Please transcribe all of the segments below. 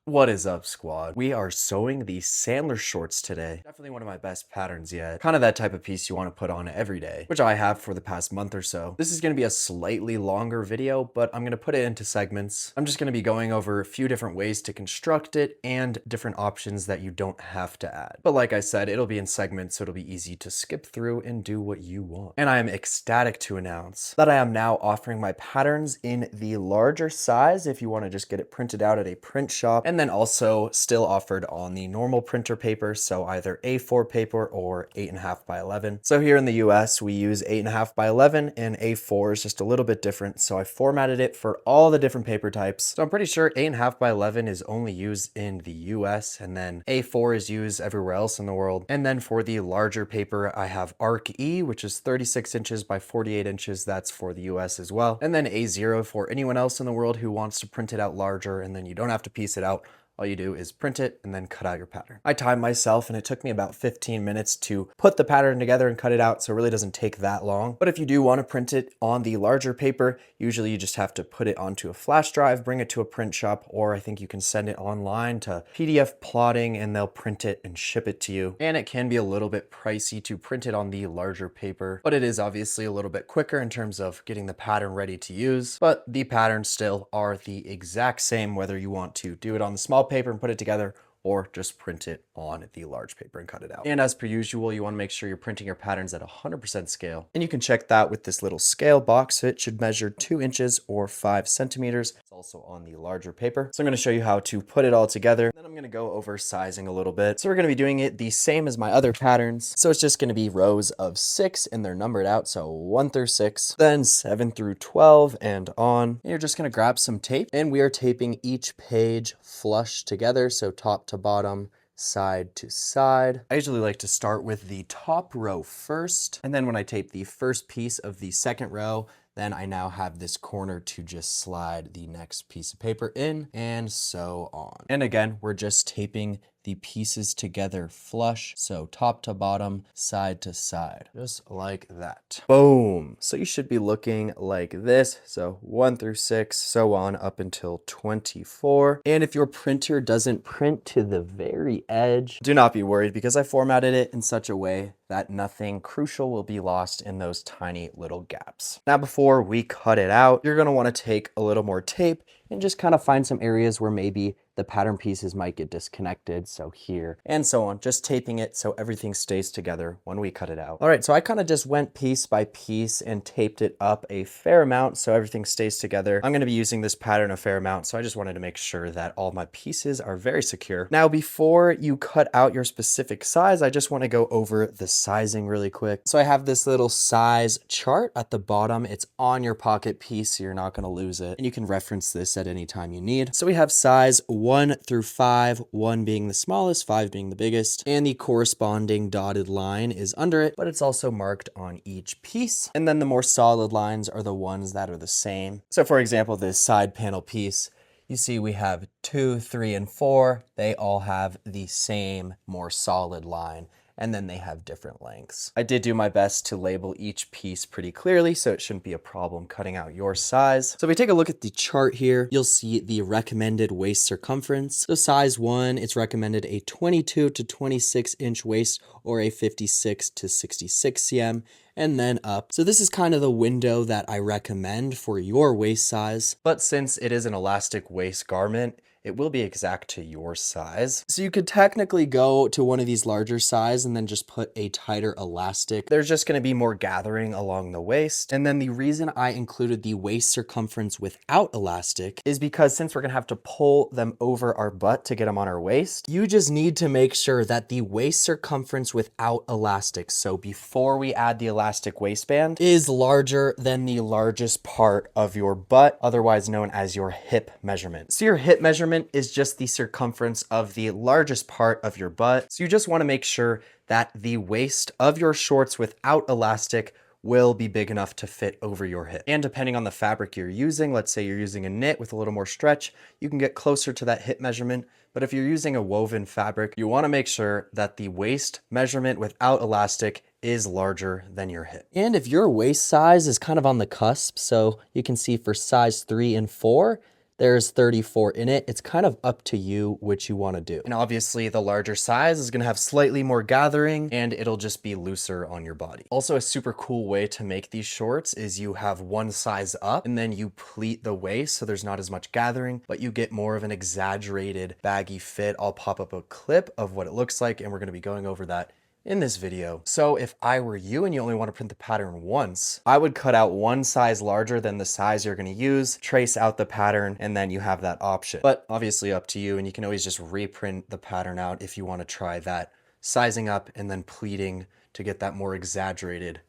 What is up, squad? We are sewing the Sandler shorts today. Definitely one of my best patterns yet. Kind of that type of piece you want to put on every day, which I have for the past month or so. This is going to be a slightly longer video, but I'm going to put it into segments. I'm just going to be going over a few different ways to construct it and different options that you don't have to add. But like I said, it'll be in segments, so it'll be easy to skip through and do what you want. And I am ecstatic to announce that I am now offering my patterns in the larger size if you want to just get it printed out at a print shop, and then also still offered on the normal printer paper, so either A4 paper or 8.5 by 11. So here in the US, we use 8.5 by 11, and A4 is just a little bit different, so I formatted it for all the different paper types. So I'm pretty sure 8.5 by 11 is only used in the US, and then A4 is used everywhere else in the world. And then for the larger paper, I have ARC E, which is 36 inches by 48 inches. That's for the US as well. And then A0 for anyone else in the world who wants to print it out larger, and then you don't have to piece it out. All you do is print it and then cut out your pattern. I timed myself and it took me about 15 minutes to put the pattern together and cut it out, so it really doesn't take that long. But if you do want to print it on the larger paper, usually you just have to put it onto a flash drive, bring it to a print shop, or I think you can send it online to PDF plotting and they'll print it and ship it to you. And it can be a little bit pricey to print it on the larger paper, but it is obviously a little bit quicker in terms of getting the pattern ready to use. But the patterns still are the exact same whether you want to do it on the small paper and put it together or just print it on the large paper and cut it out. And as per usual, you want to make sure you're printing your patterns at 100% scale. And you can check that with this little scale box. It should measure 2 inches or 5 centimeters. It's also on the larger paper. So I'm going to show you how to put it all together. Then I'm going to go over sizing a little bit. So we're going to be doing it the same as my other patterns. So it's just going to be rows of 6 and they're numbered out. So 1 through 6, then 7 through 12 and on. And you're just going to grab some tape and we are taping each page flush together. So top to bottom, side to side. I usually like to start with the top row first, and then when I tape the first piece of the second row, then I now have this corner to just slide the next piece of paper in, and so on. And again, we're just taping the pieces together flush, so top to bottom, side to side, just like that. Boom. So you should be looking like this. So 1 through 6, so on up until 24. And if your printer doesn't print to the very edge, do not be worried because I formatted it in such a way that nothing crucial will be lost in those tiny little gaps. Now, before we cut it out, you're gonna wanna take a little more tape and just kind of find some areas where maybe the pattern pieces might get disconnected, so here, and so on, just taping it so everything stays together when we cut it out. All right, so I kind of just went piece by piece and taped it up a fair amount so everything stays together. I'm gonna be using this pattern a fair amount, so I just wanted to make sure that all my pieces are very secure. Now, before you cut out your specific size, I just wanna go over the sizing really quick. So I have this little size chart at the bottom. It's on your pocket piece, so you're not gonna lose it. And you can reference this at any time you need. So we have size 1 through 5, 1 being the smallest, 5 being the biggest, and the corresponding dotted line is under it, but it's also marked on each piece. And then the more solid lines are the ones that are the same. So for example, this side panel piece, you see we have 2, 3, and 4. They all have the same more solid line, and then they have different lengths. I did do my best to label each piece pretty clearly, so it shouldn't be a problem cutting out your size. So if we take a look at the chart here, you'll see the recommended waist circumference. So size 1, it's recommended a 22 to 26 inch waist or a 56 to 66 cm, and then up. So this is kind of the window that I recommend for your waist size. But since it is an elastic waist garment, it will be exact to your size. So you could technically go to one of these larger size and then just put a tighter elastic. There's just gonna be more gathering along the waist. And then the reason I included the waist circumference without elastic is because since we're gonna have to pull them over our butt to get them on our waist, you just need to make sure that the waist circumference without elastic, so before we add the elastic waistband, is larger than the largest part of your butt, otherwise known as your hip measurement. So your hip measurement is just the circumference of the largest part of your butt. So you just want to make sure that the waist of your shorts without elastic will be big enough to fit over your hip. And depending on the fabric you're using, let's say you're using a knit with a little more stretch, you can get closer to that hip measurement. But if you're using a woven fabric, you want to make sure that the waist measurement without elastic is larger than your hip. And if your waist size is kind of on the cusp, so you can see for size 3 and 4, there's 34 in it. It's kind of up to you which you want to do. And obviously the larger size is going to have slightly more gathering and it'll just be looser on your body. Also, a super cool way to make these shorts is you have one size up and then you pleat the waist so there's not as much gathering, but you get more of an exaggerated baggy fit. I'll pop up a clip of what it looks like and we're going to be going over that in this video. So if I were you and you only want to print the pattern once, I would cut out one size larger than the size you're going to use, trace out the pattern, and then you have that option. But obviously up to you, and you can always just reprint the pattern out if you want to try that sizing up and then pleating to get that more exaggerated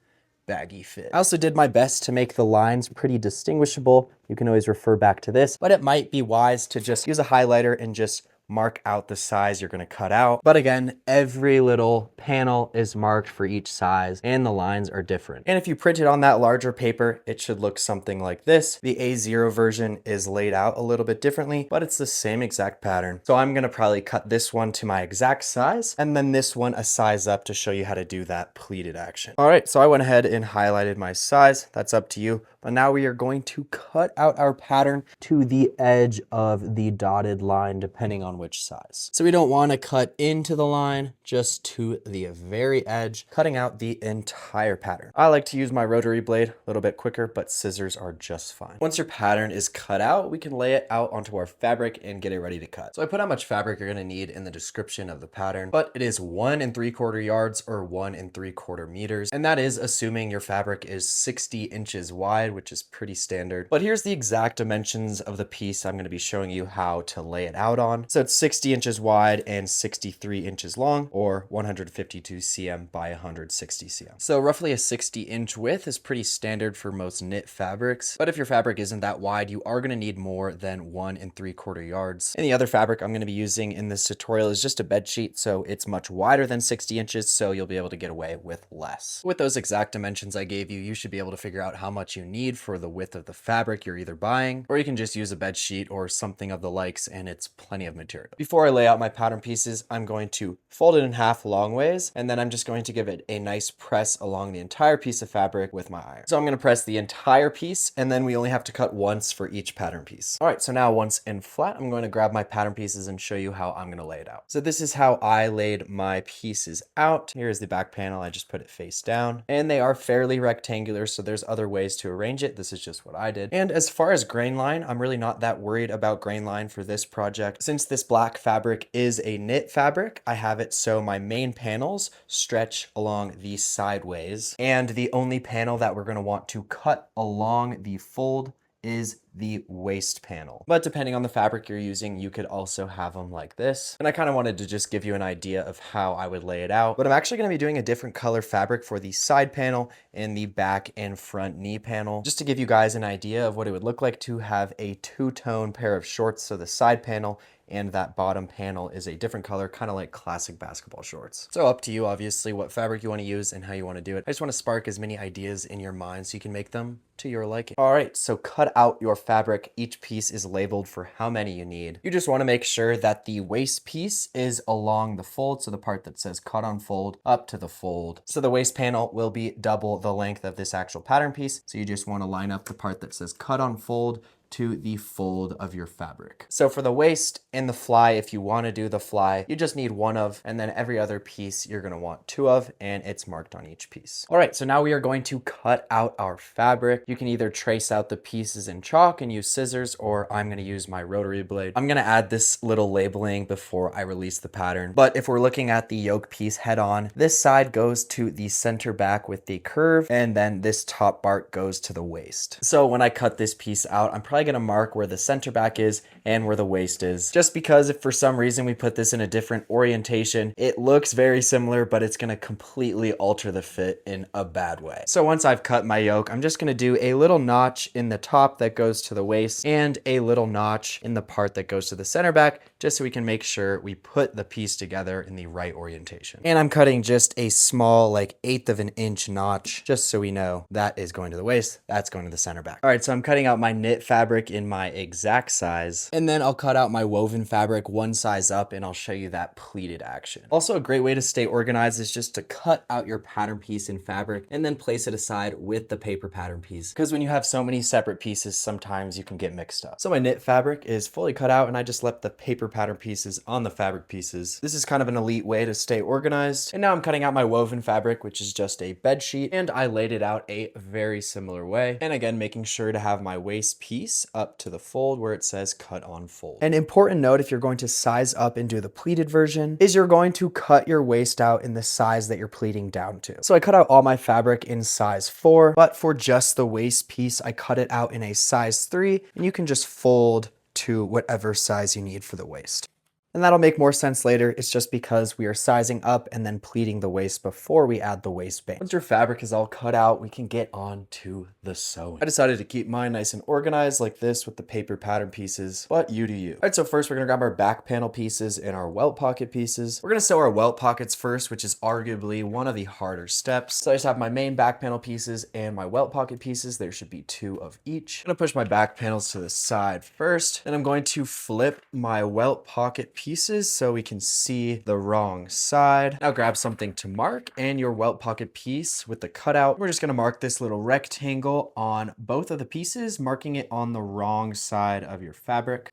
baggy fit. I also did my best to make the lines pretty distinguishable. You can always refer back to this, but it might be wise to just use a highlighter and just mark out the size you're going to cut out. But again, every little panel is marked for each size and the lines are different. And if you print it on that larger paper, it should look something like this. The A0 version is laid out a little bit differently, but it's the same exact pattern. So I'm going to probably cut this one to my exact size and then this one a size up to show you how to do that pleated action. All right, so I went ahead and highlighted my size. That's up to you. But now we are going to cut out our pattern to the edge of the dotted line, depending on which size. So we don't want to cut into the line, just to the very edge, cutting out the entire pattern. I like to use my rotary blade, a little bit quicker, but scissors are just fine. Once your pattern is cut out, we can lay it out onto our fabric and get it ready to cut. So I put how much fabric you're going to need in the description of the pattern, but it is 1 3/4 yards or 1 3/4 meters. And that is assuming your fabric is 60 inches wide, which is pretty standard. But here's the exact dimensions of the piece I'm going to be showing you how to lay it out on. So it's 60 inches wide and 63 inches long, or 152 cm by 160 cm. So roughly a 60-inch width is pretty standard for most knit fabrics. But if your fabric isn't that wide, you are going to need more than 1 3/4 yards. And the other fabric I'm going to be using in this tutorial is just a bed sheet, so it's much wider than 60 inches, so you'll be able to get away with less. With those exact dimensions I gave you, you should be able to figure out how much you need for the width of the fabric you're either buying, or you can just use a bed sheet or something of the likes and it's plenty of material. Before I lay out my pattern pieces, I'm going to fold it in half long ways, and then I'm just going to give it a nice press along the entire piece of fabric with my iron. So I'm going to press the entire piece, and then we only have to cut once for each pattern piece. All right, so now once in flat, I'm going to grab my pattern pieces and show you how I'm going to lay it out. So this is how I laid my pieces out. Here's the back panel. I just put it face down, and they are fairly rectangular, so there's other ways to arrange it. This is just what I did. And as far as grain line, I'm really not that worried about grain line for this project. Since this black fabric is a knit fabric, I have it so my main panels stretch along the sideways, and the only panel that we're going to want to cut along the fold is the waist panel. But depending on the fabric you're using, you could also have them like this. And I kind of wanted to just give you an idea of how I would lay it out. But I'm actually going to be doing a different color fabric for the side panel and the back and front knee panel, just to give you guys an idea of what it would look like to have a two-tone pair of shorts. So the side panel and that bottom panel is a different color, kind of like classic basketball shorts. So up to you, obviously, what fabric you want to use and how you want to do it. I just want to spark as many ideas in your mind so you can make them to your liking. All right, so cut out your fabric. Each piece is labeled for how many you need. You just want to make sure that the waist piece is along the fold, so the part that says cut on fold up to the fold. So the waist panel will be double the length of this actual pattern piece. So you just want to line up the part that says cut on fold to the fold of your fabric. So for the waist and the fly, if you want to do the fly, you just need one of, and then every other piece you're going to want two of, and it's marked on each piece. All right, so now we are going to cut out our fabric. You can either trace out the pieces in chalk and use scissors, or I'm going to use my rotary blade. I'm going to add this little labeling before I release the pattern. But if we're looking at the yoke piece head on, this side goes to the center back with the curve, and then this top part goes to the waist. So when I cut this piece out, I'm probably going to mark where the center back is and where the waist is, just because if for some reason we put this in a different orientation, it looks very similar, but it's going to completely alter the fit in a bad way. So once I've cut my yoke, I'm just going to do a little notch in the top that goes to the waist and a little notch in the part that goes to the center back, just so we can make sure we put the piece together in the right orientation. And I'm cutting just a small, like 1/8 of an inch notch, just so we know that is going to the waist, that's going to the center back. All right, so I'm cutting out my knit fabric in my exact size, and then I'll cut out my woven fabric one size up, and I'll show you that pleated action. Also, a great way to stay organized is just to cut out your pattern piece in fabric and then place it aside with the paper pattern piece, because when you have so many separate pieces, sometimes you can get mixed up. So my knit fabric is fully cut out, and I just left the paper pattern pieces on the fabric pieces. This is kind of an elite way to stay organized. And now I'm cutting out my woven fabric, which is just a bed sheet, and I laid it out a very similar way. And again, making sure to have my waist piece up to the fold where it says cut on fold. An important note, if you're going to size up and do the pleated version, is you're going to cut your waist out in the size that you're pleating down to. So I cut out all my fabric in size 4, but for just the waist piece, I cut it out in a size 3, and you can just fold to whatever size you need for the waist. And that'll make more sense later. It's just because we are sizing up and then pleating the waist before we add the waistband. Once your fabric is all cut out, we can get on to the sewing. I decided to keep mine nice and organized like this with the paper pattern pieces, but you do you. All right, so first we're gonna grab our back panel pieces and our welt pocket pieces. We're gonna sew our welt pockets first, which is arguably one of the harder steps. So I just have my main back panel pieces and my welt pocket pieces. There should be 2 of each. I'm gonna push my back panels to the side first, and I'm going to flip my welt pocket pieces so we can see the wrong side. Now grab something to mark and your welt pocket piece with the cutout. We're just gonna mark this little rectangle on both of the pieces, marking it on the wrong side of your fabric.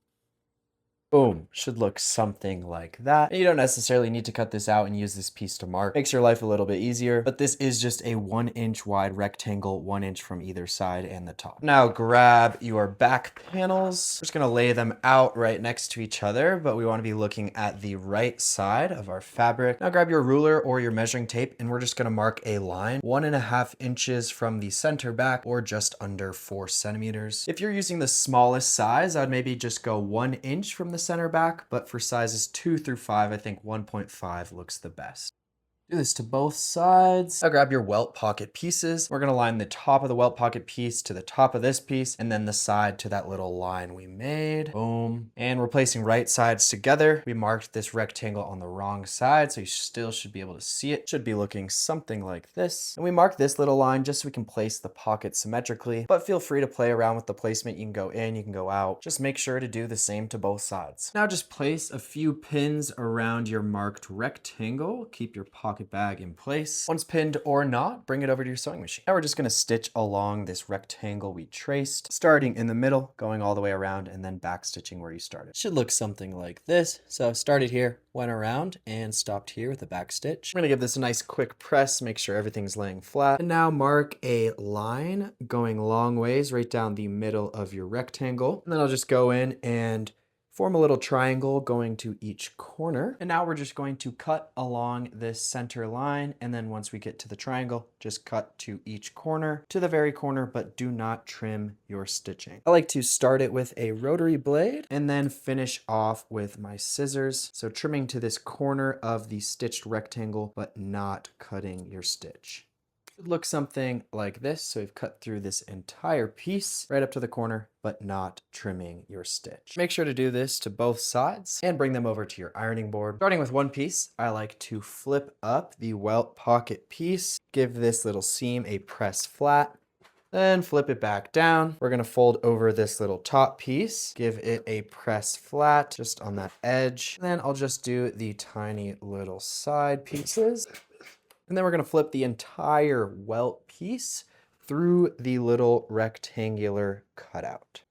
Boom, should look something like that. And you don't necessarily need to cut this out and use this piece to mark. Makes your life a little bit easier, but this is just a 1 inch wide rectangle, 1 inch from either side and the top. Now grab your back panels. We're just gonna lay them out right next to each other, but we wanna be looking at the right side of our fabric. Now grab your ruler or your measuring tape, and we're just gonna mark a line 1.5 inches from the center back, or just under 4 centimeters. If you're using the smallest size, I'd maybe just go 1 inch from the center back, but for sizes 2 through 5, I think 1.5 looks the best. Do this to both sides. Now grab your welt pocket pieces. We're gonna line the top of the welt pocket piece to the top of this piece, and then the side to that little line we made. Boom. And we're placing right sides together. We marked this rectangle on the wrong side, so you still should be able to see it. Should be looking something like this. And we mark this little line just so we can place the pocket symmetrically, but feel free to play around with the placement. You can go in, you can go out. Just make sure to do the same to both sides. Now just place a few pins around your marked rectangle. Keep your pocket bag in place. Once pinned or not, bring it over to your sewing machine. Now we're just gonna stitch along this rectangle we traced, starting in the middle, going all the way around, and then back stitching where you started. Should look something like this. So started here, went around, and stopped here with a back stitch. I'm gonna give this a nice quick press, make sure everything's laying flat. And now mark a line going long ways right down the middle of your rectangle. And then I'll just go in and form a little triangle going to each corner. And now we're just going to cut along this center line. And then once we get to the triangle, just cut to each corner, to the very corner, but do not trim your stitching. I like to start it with a rotary blade and then finish off with my scissors. So trimming to this corner of the stitched rectangle, but not cutting your stitch. Should look something like this. So we've cut through this entire piece right up to the corner, but not trimming your stitch. Make sure to do this to both sides and bring them over to your ironing board. Starting with one piece, I like to flip up the welt pocket piece, give this little seam a press flat, then flip it back down. We're gonna fold over this little top piece, give it a press flat just on that edge. Then I'll just do the tiny little side pieces. And then we're gonna flip the entire welt piece through the little rectangular cutout.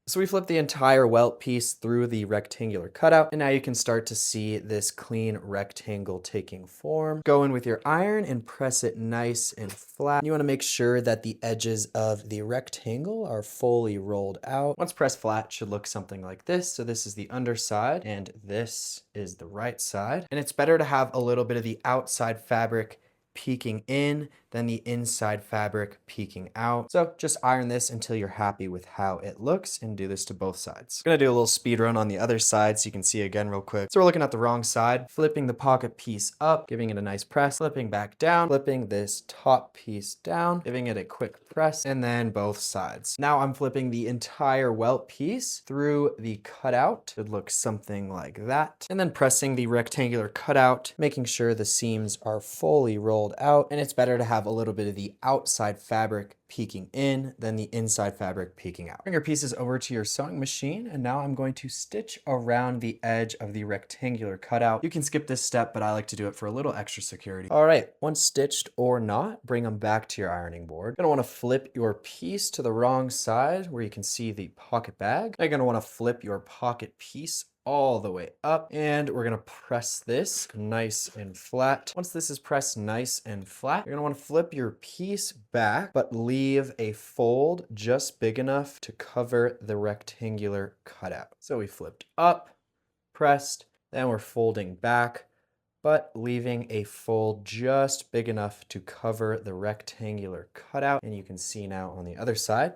So we flipped the entire welt piece through the rectangular cutout, and now you can start to see this clean rectangle taking form. Go in with your iron and press it nice and flat. You wanna make sure that the edges of the rectangle are fully rolled out. Once pressed flat, it should look something like this. So this is the underside, and this is the right side. And it's better to have a little bit of the outside fabric peeking in then the inside fabric peeking out. So just iron this until you're happy with how it looks and do this to both sides. I'm gonna do a little speed run on the other side so you can see again real quick. So we're looking at the wrong side, flipping the pocket piece up, giving it a nice press, flipping back down, flipping this top piece down, giving it a quick press, and then both sides. Now I'm flipping the entire welt piece through the cutout. It looks something like that. And then pressing the rectangular cutout, making sure the seams are fully rolled out. And it's better to have a little bit of the outside fabric peeking in than the inside fabric peeking out. Bring your pieces over to your sewing machine, and now I'm going to stitch around the edge of the rectangular cutout. You can skip this step, but I like to do it for a little extra security. All right, once stitched or not, bring them back to your ironing board. You're gonna wanna flip your piece to the wrong side where you can see the pocket bag. Now you're gonna wanna flip your pocket piece all the way up, and we're gonna press this nice and flat. Once this is pressed nice and flat, you're gonna wanna flip your piece back, but leave a fold just big enough to cover the rectangular cutout. So we flipped up, pressed, then we're folding back, but leaving a fold just big enough to cover the rectangular cutout. And you can see now on the other side,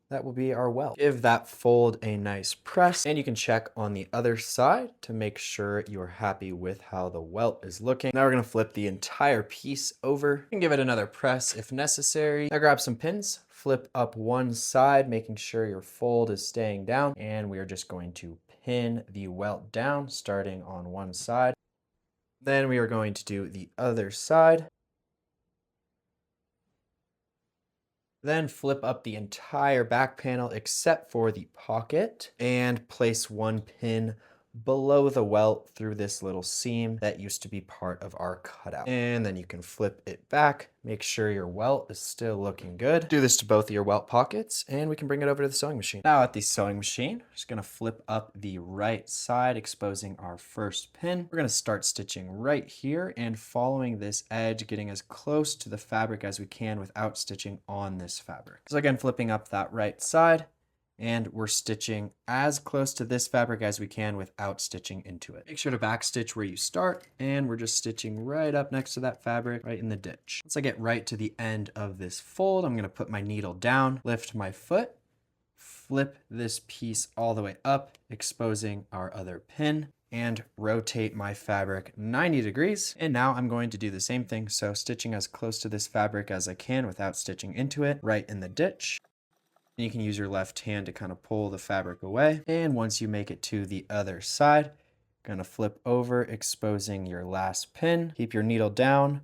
that will be our welt. Give that fold a nice press, and you can check on the other side to make sure you're happy with how the welt is looking. Now we're gonna flip the entire piece over and give it another press if necessary. Now grab some pins, flip up one side, making sure your fold is staying down, and we are just going to pin the welt down, starting on one side. Then we are going to do the other side. Then flip up the entire back panel except for the pocket and place one pin below the welt through this little seam that used to be part of our cutout. And then you can flip it back, make sure your welt is still looking good. Do this to both of your welt pockets, and we can bring it over to the sewing machine. Now at the sewing machine, just gonna flip up the right side, exposing our first pin. We're gonna start stitching right here and following this edge, getting as close to the fabric as we can without stitching on this fabric. So again, flipping up that right side, and we're stitching as close to this fabric as we can without stitching into it. Make sure to back stitch where you start, and we're just stitching right up next to that fabric, right in the ditch. Once I get right to the end of this fold, I'm gonna put my needle down, lift my foot, flip this piece all the way up, exposing our other pin, and rotate my fabric 90 degrees. And now I'm going to do the same thing. So stitching as close to this fabric as I can without stitching into it, right in the ditch. You can use your left hand to kind of pull the fabric away. And once you make it to the other side, gonna flip over, exposing your last pin. Keep your needle down,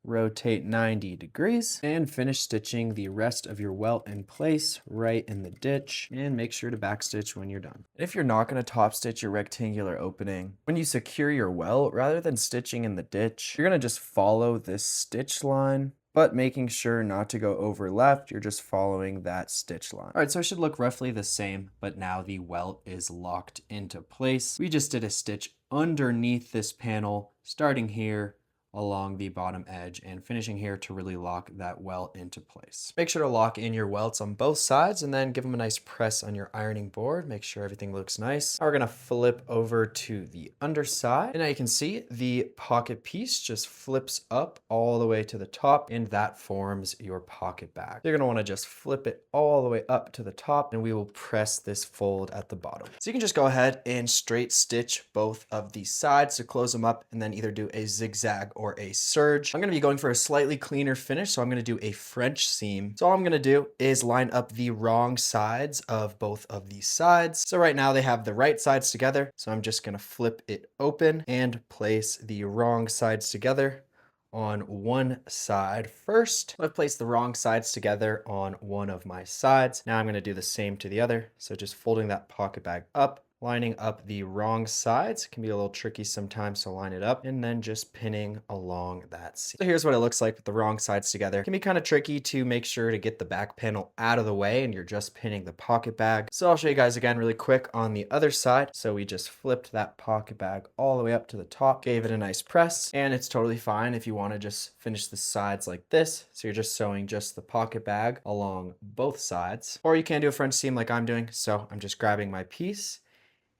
rotate 90 degrees, and finish stitching the rest of your welt in place right in the ditch, and make sure to backstitch when you're done. If you're not gonna top stitch your rectangular opening, when you secure your welt, rather than stitching in the ditch, you're gonna just follow this stitch line, but making sure not to go over left, you're just following that stitch line. All right, so it should look roughly the same, but now the welt is locked into place. We just did a stitch underneath this panel, starting here, along the bottom edge and finishing here to really lock that welt into place. Make sure to lock in your welts on both sides and then give them a nice press on your ironing board. Make sure everything looks nice. Now we're gonna flip over to the underside, and now you can see the pocket piece just flips up all the way to the top, and that forms your pocket bag. You're gonna wanna just flip it all the way up to the top, and we will press this fold at the bottom. So you can just go ahead and straight stitch both of these sides to close them up, and then either do a zigzag or a serge. I'm gonna be going for a slightly cleaner finish, so I'm gonna do a French seam. So all I'm gonna do is line up the wrong sides of both of these sides. So right now they have the right sides together, so I'm just gonna flip it open and place the wrong sides together on one side first. I've placed the wrong sides together on one of my sides. Now I'm gonna do the same to the other. So just folding that pocket bag up, lining up the wrong sides. It can be a little tricky sometimes to line it up, and then just pinning along that seam. So here's what it looks like with the wrong sides together. It can be kind of tricky to make sure to get the back panel out of the way and you're just pinning the pocket bag. So I'll show you guys again really quick on the other side. So we just flipped that pocket bag all the way up to the top, gave it a nice press, and it's totally fine if you want to just finish the sides like this. So you're just sewing just the pocket bag along both sides, or you can do a French seam like I'm doing. So I'm just grabbing my piece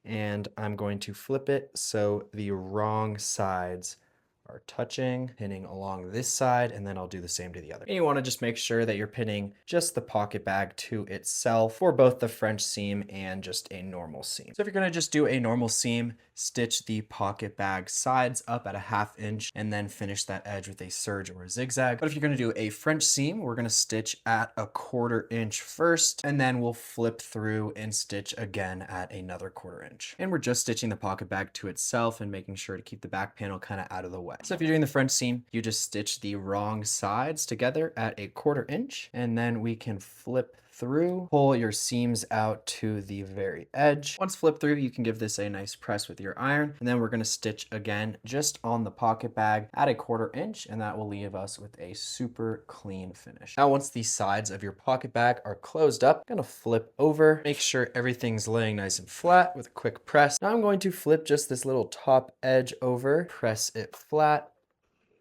and I'm going to flip it so the wrong sides are touching, pinning along this side, and then I'll do the same to the other. And you want to just make sure that you're pinning just the pocket bag to itself for both the French seam and just a normal seam. So if you're going to just do a normal seam, stitch the pocket bag sides up at a 1/2 inch and then finish that edge with a serge or a zigzag. But if you're going to do a French seam, we're going to stitch at a 1/4 inch first, and then we'll flip through and stitch again at another 1/4 inch. And we're just stitching the pocket bag to itself and making sure to keep the back panel kind of out of the way. So if you're doing the French seam, you just stitch the wrong sides together at a 1/4 inch, and then we can flip through, pull your seams out to the very edge. Once flipped through, you can give this a nice press with your iron, and then we're going to stitch again just on the pocket bag at a 1/4 inch, and that will leave us with a super clean finish. Now, once the sides of your pocket bag are closed up, I'm going to flip over, make sure everything's laying nice and flat with a quick press. Now I'm going to flip just this little top edge over, press it flat,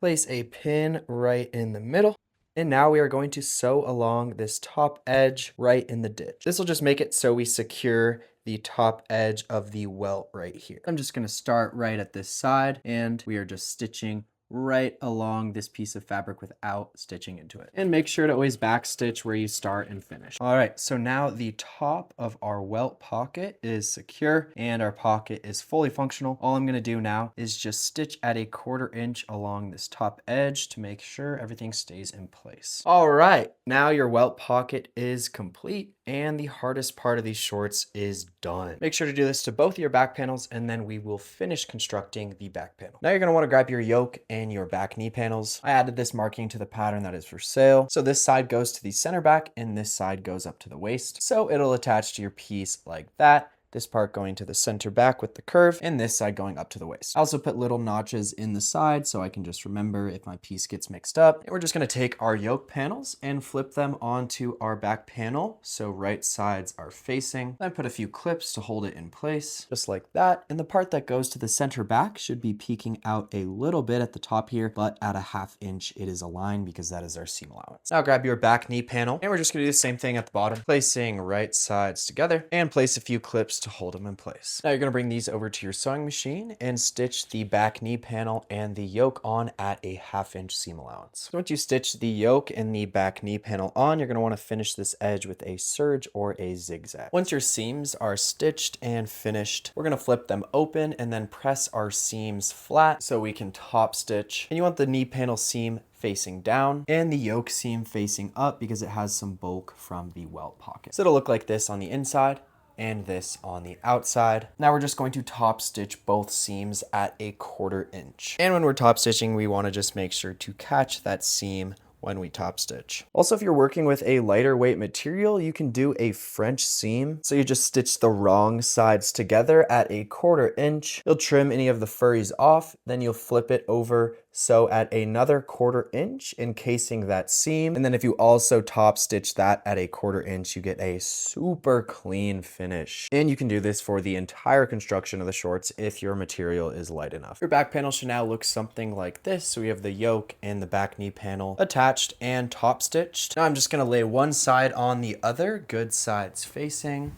place a pin right in the middle. And now we are going to sew along this top edge right in the ditch. This will just make it so we secure the top edge of the welt right here. I'm just going to start right at this side, and we are just stitching right along this piece of fabric without stitching into it. And make sure to always back stitch where you start and finish. All right, so now the top of our welt pocket is secure and our pocket is fully functional. All I'm gonna do now is just stitch at a 1/4 inch along this top edge to make sure everything stays in place. All right, now your welt pocket is complete and the hardest part of these shorts is done. Make sure to do this to both of your back panels, and then we will finish constructing the back panel. Now you're gonna wanna grab your yoke and your back knee panels. I added this marking to the pattern that is for sale. So this side goes to the center back and this side goes up to the waist. So it'll attach to your piece like that. This part going to the center back with the curve, and this side going up to the waist. I also put little notches in the side so I can just remember if my piece gets mixed up. And we're just gonna take our yoke panels and flip them onto our back panel so right sides are facing. Then put a few clips to hold it in place, just like that. And the part that goes to the center back should be peeking out a little bit at the top here, but at a 1/2 inch it is aligned because that is our seam allowance. Now grab your back knee panel, and we're just gonna do the same thing at the bottom, placing right sides together, and place a few clips to hold them in place. Now you're going to bring these over to your sewing machine and stitch the back knee panel and the yoke on at a 1/2 inch seam allowance. So once you stitch the yoke and the back knee panel on, you're going to want to finish this edge with a serge or a zigzag. Once your seams are stitched and finished, we're going to flip them open and then press our seams flat so we can top stitch. And you want the knee panel seam facing down and the yoke seam facing up because it has some bulk from the welt pocket. So it'll look like this on the inside and this on the outside. Now we're just going to top stitch both seams at a 1/4 inch. And when we're top stitching, we want to just make sure to catch that seam when we top stitch. Also, if you're working with a lighter weight material, you can do a French seam. So you just stitch the wrong sides together at a 1/4 inch. You'll trim any of the furries off, then you'll flip it over, sew at another 1/4 inch, encasing that seam. And then if you also top stitch that at a 1/4 inch, you get a super clean finish. And you can do this for the entire construction of the shorts if your material is light enough. Your back panel should now look something like this. So we have the yoke and the back knee panel attached and top stitched. Now I'm just gonna lay one side on the other, good sides facing.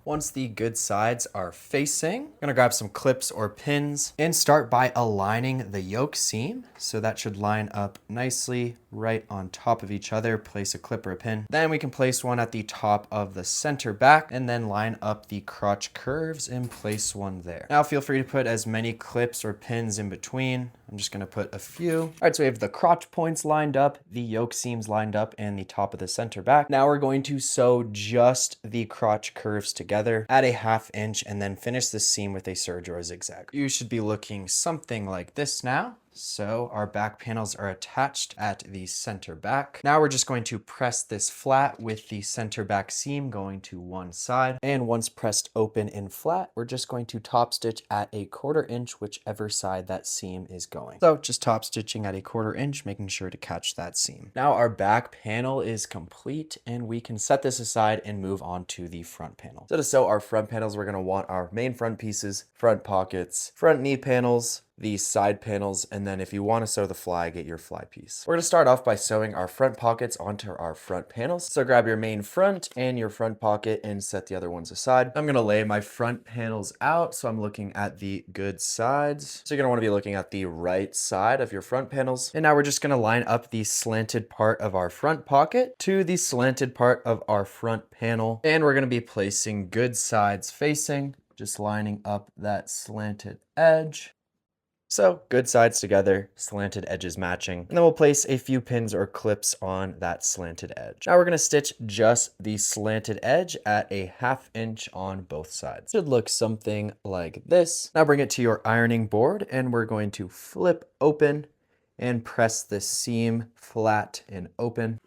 Once the good sides are facing, I'm gonna grab some clips or pins and start by aligning the yoke seam. So that should line up nicely right on top of each other. Place a clip or a pin. Then we can place one at the top of the center back and then line up the crotch curves and place one there. Now feel free to put as many clips or pins in between. I'm just gonna put a few. All right, so we have the crotch points lined up, the yoke seams lined up, and the top of the center back. Now we're going to sew just the crotch curves together at a 1/2 inch and then finish the seam with a serge or a zigzag. You should be looking something like this now. So our back panels are attached at the center back. Now we're just going to press this flat with the center back seam going to one side. And once pressed open and flat, we're just going to top stitch at a 1/4 inch, whichever side that seam is going. So just top stitching at a 1/4 inch, making sure to catch that seam. Now our back panel is complete and we can set this aside and move on to the front panel. So to sew our front panels, we're going to want our main front pieces, front pockets, front knee panels, these side panels, and then if you want to sew the fly, get your fly piece. We're going to start off by sewing our front pockets onto our front panels. So grab your main front and your front pocket and set the other ones aside. I'm going to lay my front panels out, so I'm looking at the good sides. So you're going to want to be looking at the right side of your front panels. And now we're just going to line up the slanted part of our front pocket to the slanted part of our front panel. And we're going to be placing good sides facing, just lining up that slanted edge. So good sides together, slanted edges matching. And then we'll place a few pins or clips on that slanted edge. Now we're going to stitch just the slanted edge at a 1/2 inch on both sides. Should look something like this. Now bring it to your ironing board and we're going to flip open and press the seam flat and open.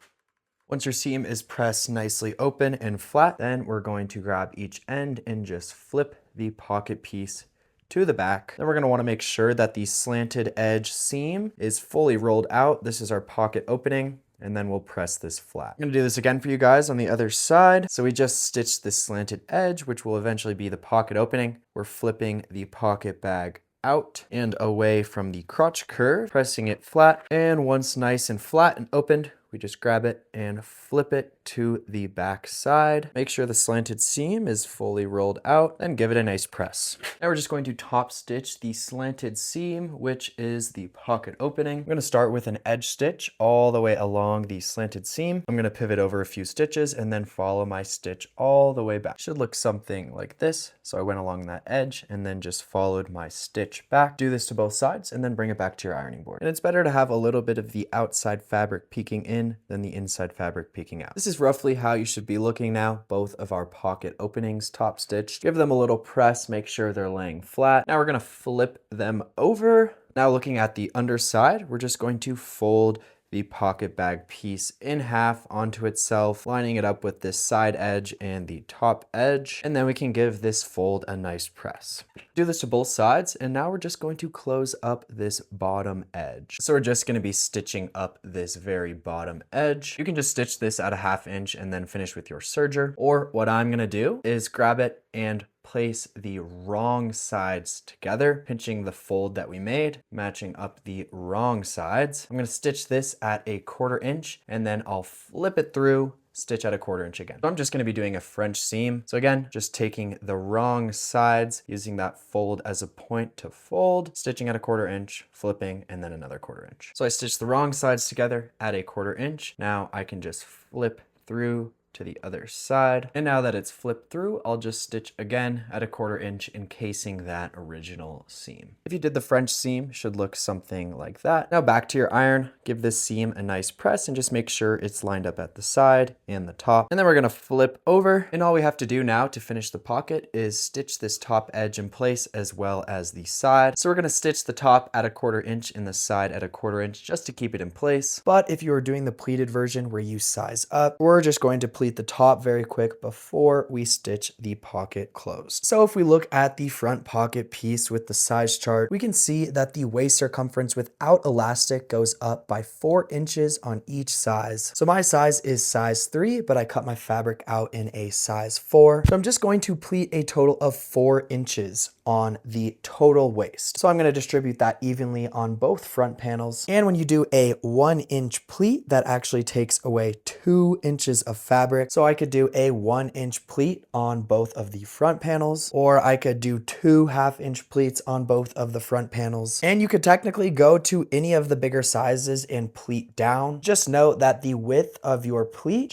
Once your seam is pressed nicely open and flat, then we're going to grab each end and just flip the pocket piece to the back. Then we're going to want to make sure that the slanted edge seam is fully rolled out. This is our pocket opening, and then we'll press this flat. I'm going to do this again for you guys on the other side. So we just stitched this slanted edge, which will eventually be the pocket opening. We're flipping the pocket bag out and away from the crotch curve, pressing it flat. And once nice and flat and opened, we just grab it and flip it to the back side. Make sure the slanted seam is fully rolled out and give it a nice press. Now we're just going to top stitch the slanted seam, which is the pocket opening. I'm going to start with an edge stitch all the way along the slanted seam. I'm going to pivot over a few stitches and then follow my stitch all the way back. Should look something like this. So I went along that edge and then just followed my stitch back. Do this to both sides and then bring it back to your ironing board. And it's better to have a little bit of the outside fabric peeking in than the inside fabric peeking out. This is roughly how you should be looking now. Both of our pocket openings top stitched. Give them a little press, make sure they're laying flat. Now we're going to flip them over. Now looking at the underside, we're just going to fold the pocket bag piece in half onto itself, lining it up with this side edge and the top edge. And then we can give this fold a nice press. Do this to both sides. And now we're just going to close up this bottom edge. So we're just going to be stitching up this very bottom edge. You can just stitch this at a 1/2 inch and then finish with your serger. Or what I'm going to do is grab it and place the wrong sides together, pinching the fold that we made, matching up the wrong sides. I'm going to stitch this at a 1/4 inch and then I'll flip it through, stitch at a 1/4 inch again. So I'm just going to be doing a French seam. So again, just taking the wrong sides, using that fold as a point to fold, stitching at a 1/4 inch, flipping, and then another 1/4 inch. So I stitched the wrong sides together at a 1/4 inch. Now I can just flip through to the other side. And now that it's flipped through, I'll just stitch again at a 1/4 inch, encasing that original seam. If you did the French seam, it should look something like that. Now back to your iron, give this seam a nice press and just make sure it's lined up at the side and the top. And then we're gonna flip over. And all we have to do now to finish the pocket is stitch this top edge in place as well as the side. So we're gonna stitch the top at a 1/4 inch and the side at a 1/4 inch just to keep it in place. But if you are doing the pleated version where you size up, we're just going to pleat the top very quick before we stitch the pocket closed. So if we look at the front pocket piece with the size chart, we can see that the waist circumference without elastic goes up by 4 inches on each size. So my size is size 3, but I cut my fabric out in a size 4. So I'm just going to pleat a total of 4 inches on the total waist. So I'm going to distribute that evenly on both front panels. And when you do a 1 inch pleat, that actually takes away 2 inches of fabric. So I could do a 1 inch pleat on both of the front panels, or I could do 2 1/2 inch pleats on both of the front panels. And you could technically go to any of the bigger sizes and pleat down. Just know that the width of your pleat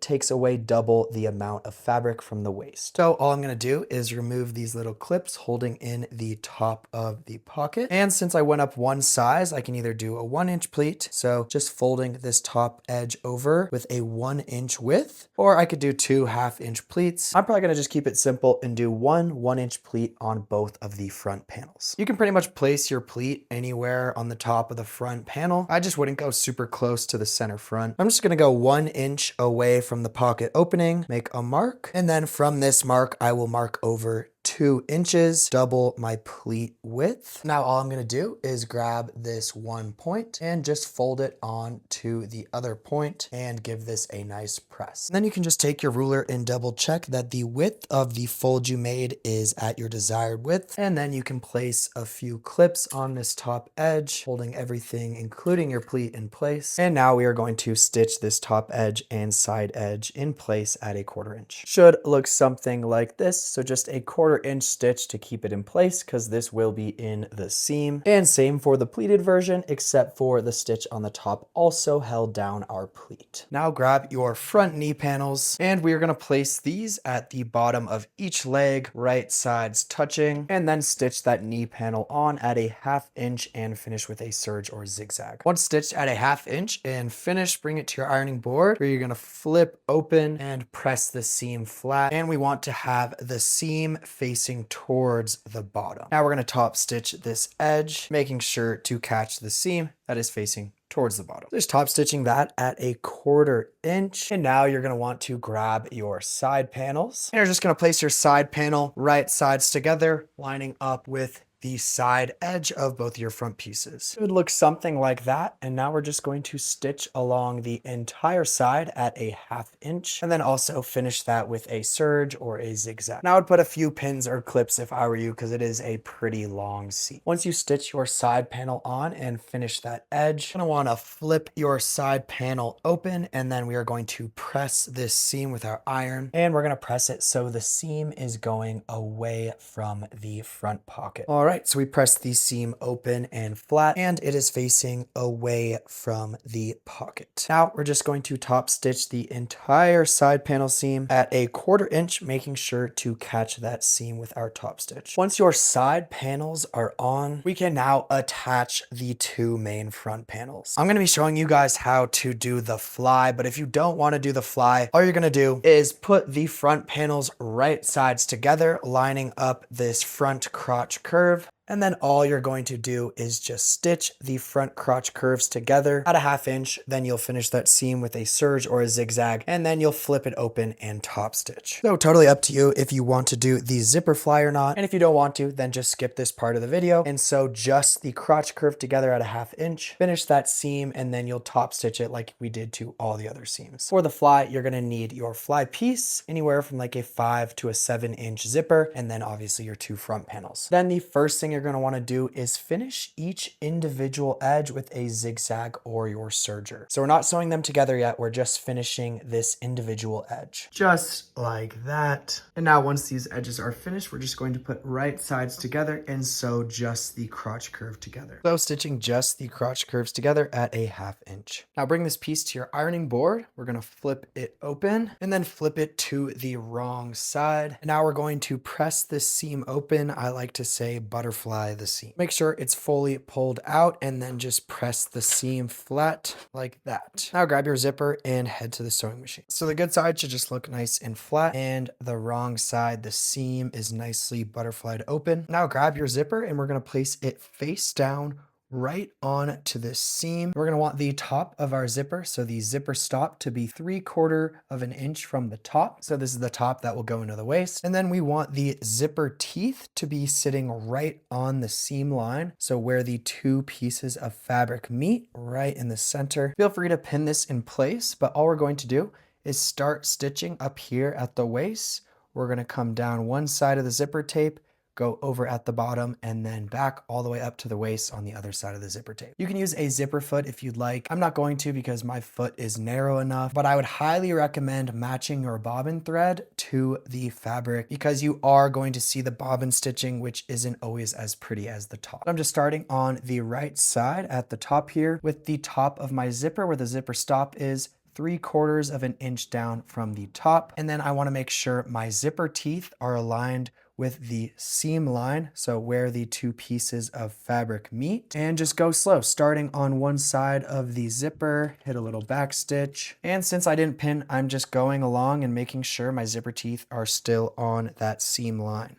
takes away double the amount of fabric from the waist. So all I'm going to do is remove these little clips holding in the top of the pocket. And since I went up one size, I can either do a 1 inch pleat, so just folding this top edge over with a 1 inch width, or I could do 2 1/2 inch pleats. I'm probably going to just keep it simple and do 1 inch pleat on both of the front panels. You can pretty much place your pleat anywhere on the top of the front panel. I just wouldn't go super close to the center front. I'm just going to go 1 inch away from the pocket opening, make a mark, and then from this mark, I will mark over 2 inches, double my pleat width. Now all I'm gonna do is grab this one point and just fold it on to the other point and give this a nice press. And then you can just take your ruler and double check that the width of the fold you made is at your desired width. And then you can place a few clips on this top edge, holding everything, including your pleat, in place. And now we are going to stitch this top edge and side edge in place at a 1/4 inch. Should look something like this. So just a 1/4 inch stitch to keep it in place, because this will be in the seam. And same for the pleated version, except for the stitch on the top also held down our pleat. Now grab your front knee panels, and we are going to place these at the bottom of each leg, right sides touching, and then stitch that knee panel on at a 1/2 inch and finish with a serge or zigzag. Once stitched at a 1/2 inch and finished, bring it to your ironing board, where you're going to flip open and press the seam flat, and we want to have the seam facing towards the bottom. Now we're going to top stitch this edge, making sure to catch the seam that is facing towards the bottom. Just top stitching that at a 1/4 inch. And now you're going to want to grab your side panels, and you're just going to place your side panel right sides together, lining up with the side edge of both your front pieces. It would look something like that. And now we're just going to stitch along the entire side at a 1/2 inch, and then also finish that with a serge or a zigzag. Now I would put a few pins or clips if I were you, because it is a pretty long seam. Once you stitch your side panel on and finish that edge, you're going to want to flip your side panel open, and then we are going to press this seam with our iron, and we're going to press it so the seam is going away from the front pocket. All right, so we press the seam open and flat, and it is facing away from the pocket. Now we're just going to top stitch the entire side panel seam at a 1/4 inch, making sure to catch that seam with our top stitch. Once your side panels are on, we can now attach the 2 main front panels. I'm going to be showing you guys how to do the fly, but if you don't want to do the fly, all you're going to do is put the front panels right sides together, lining up this front crotch curve. And then all you're going to do is just stitch the front crotch curves together at a 1/2 inch. Then you'll finish that seam with a serge or a zigzag, and then you'll flip it open and top stitch. So totally up to you if you want to do the zipper fly or not. And if you don't want to, then just skip this part of the video and sew just the crotch curve together at a 1/2 inch. Finish that seam, and then you'll top stitch it like we did to all the other seams. For the fly, you're going to need your fly piece, anywhere from like a 5 to a 7-inch zipper, and then obviously your 2 front panels. Then the first thing you're going to want to do is finish each individual edge with a zigzag or your serger. So we're not sewing them together yet. We're just finishing this individual edge. Just like that. And now once these edges are finished, we're just going to put right sides together and sew just the crotch curve together. So stitching just the crotch curves together at a 1/2 inch. Now bring this piece to your ironing board. We're going to flip it open and then flip it to the wrong side. And now we're going to press this seam open. I like to say butterfly the seam. Make sure it's fully pulled out, and then just press the seam flat like that. Now grab your zipper and head to the sewing machine. So the good side should just look nice and flat, and the wrong side, the seam is nicely butterflied open. Now grab your zipper, and we're going to place it face down right on to this seam. We're going to want the top of our zipper, so the zipper stop, to be 3/4 of an inch from the top. So this is the top that will go into the waist. And then we want the zipper teeth to be sitting right on the seam line, so where the 2 pieces of fabric meet, right in the center. Feel free to pin this in place, but all we're going to do is start stitching up here at the waist. We're going to come down one side of the zipper tape, go over at the bottom, and then back all the way up to the waist on the other side of the zipper tape. You can use a zipper foot if you'd like. I'm not going to, because my foot is narrow enough, but I would highly recommend matching your bobbin thread to the fabric, because you are going to see the bobbin stitching, which isn't always as pretty as the top. I'm just starting on the right side at the top here with the top of my zipper, where the zipper stop is 3/4 of an inch down from the top. And then I want to make sure my zipper teeth are aligned with the seam line, so where the 2 pieces of fabric meet, and just go slow, starting on one side of the zipper, hit a little back stitch. And since I didn't pin, I'm just going along and making sure my zipper teeth are still on that seam line.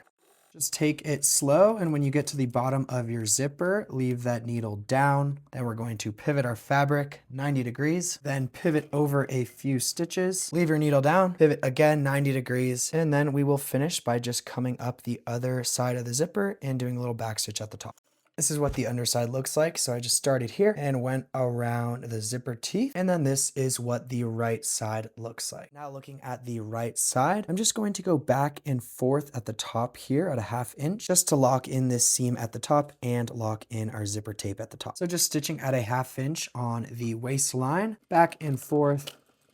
Just take it slow, and when you get to the bottom of your zipper, leave that needle down. Then we're going to pivot our fabric 90 degrees, then pivot over a few stitches, leave your needle down, pivot again 90 degrees, and then we will finish by just coming up the other side of the zipper and doing a little back stitch at the top. This is what the underside looks like. So I just started here and went around the zipper teeth. And then this is what the right side looks like. Now looking at the right side, I'm just going to go back and forth at the top here at a 1/2 inch just to lock in this seam at the top and lock in our zipper tape at the top. So just stitching at a 1/2 inch on the waistline, back and forth.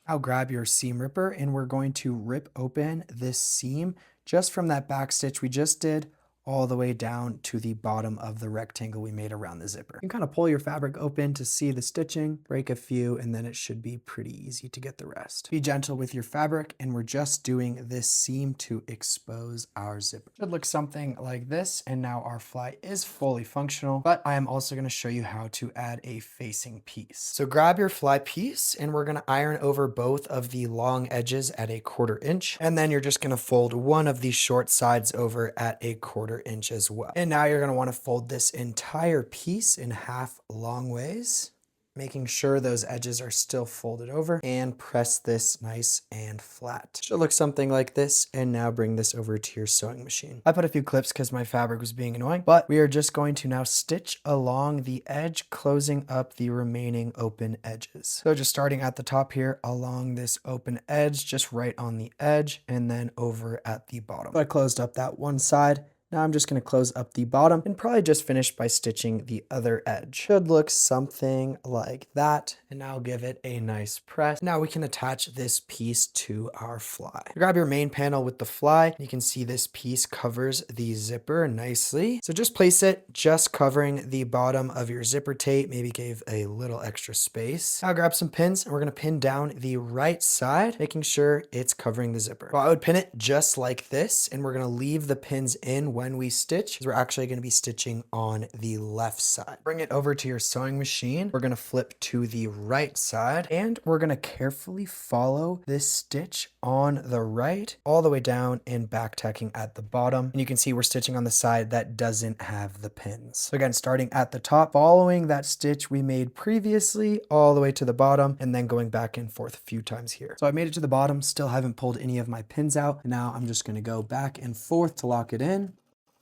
I'll grab your seam ripper and we're going to rip open this seam just from that back stitch we just did all the way down to the bottom of the rectangle we made around the zipper. You can kind of pull your fabric open to see the stitching, break a few, and then it should be pretty easy to get the rest. Be gentle with your fabric, and we're just doing this seam to expose our zipper. Should look something like this, and now our fly is fully functional, but I am also going to show you how to add a facing piece. So grab your fly piece, and we're going to iron over both of the long edges at a 1/4 inch, and then you're just going to fold one of these short sides over at a 1/4 inch as well. And now you're going to want to fold this entire piece in half long ways, making sure those edges are still folded over, and press this nice and flat. Should look something like this. And now bring this over to your sewing machine. I put a few clips because my fabric was being annoying, but we are just going to now stitch along the edge, closing up the remaining open edges. So just starting at the top here along this open edge, just right on the edge, and then over at the bottom. So I closed up that one side. Now I'm just going to close up the bottom and probably just finish by stitching the other edge. Should look something like that. And now give it a nice press. Now we can attach this piece to our fly. Grab your main panel with the fly. You can see this piece covers the zipper nicely. So just place it just covering the bottom of your zipper tape. Maybe give a little extra space. Now grab some pins and we're going to pin down the right side, making sure it's covering the zipper. Well, I would pin it just like this, and we're going to leave the pins in when we stitch, because we're actually going to be stitching on the left side. Bring it over to your sewing machine. We're going to flip to the right side, and we're going to carefully follow this stitch on the right all the way down and back tacking at the bottom. And you can see we're stitching on the side that doesn't have the pins. So again, starting at the top, following that stitch we made previously all the way to the bottom, and then going back and forth a few times here. So I made it to the bottom, still haven't pulled any of my pins out. And now I'm just going to go back and forth to lock it in,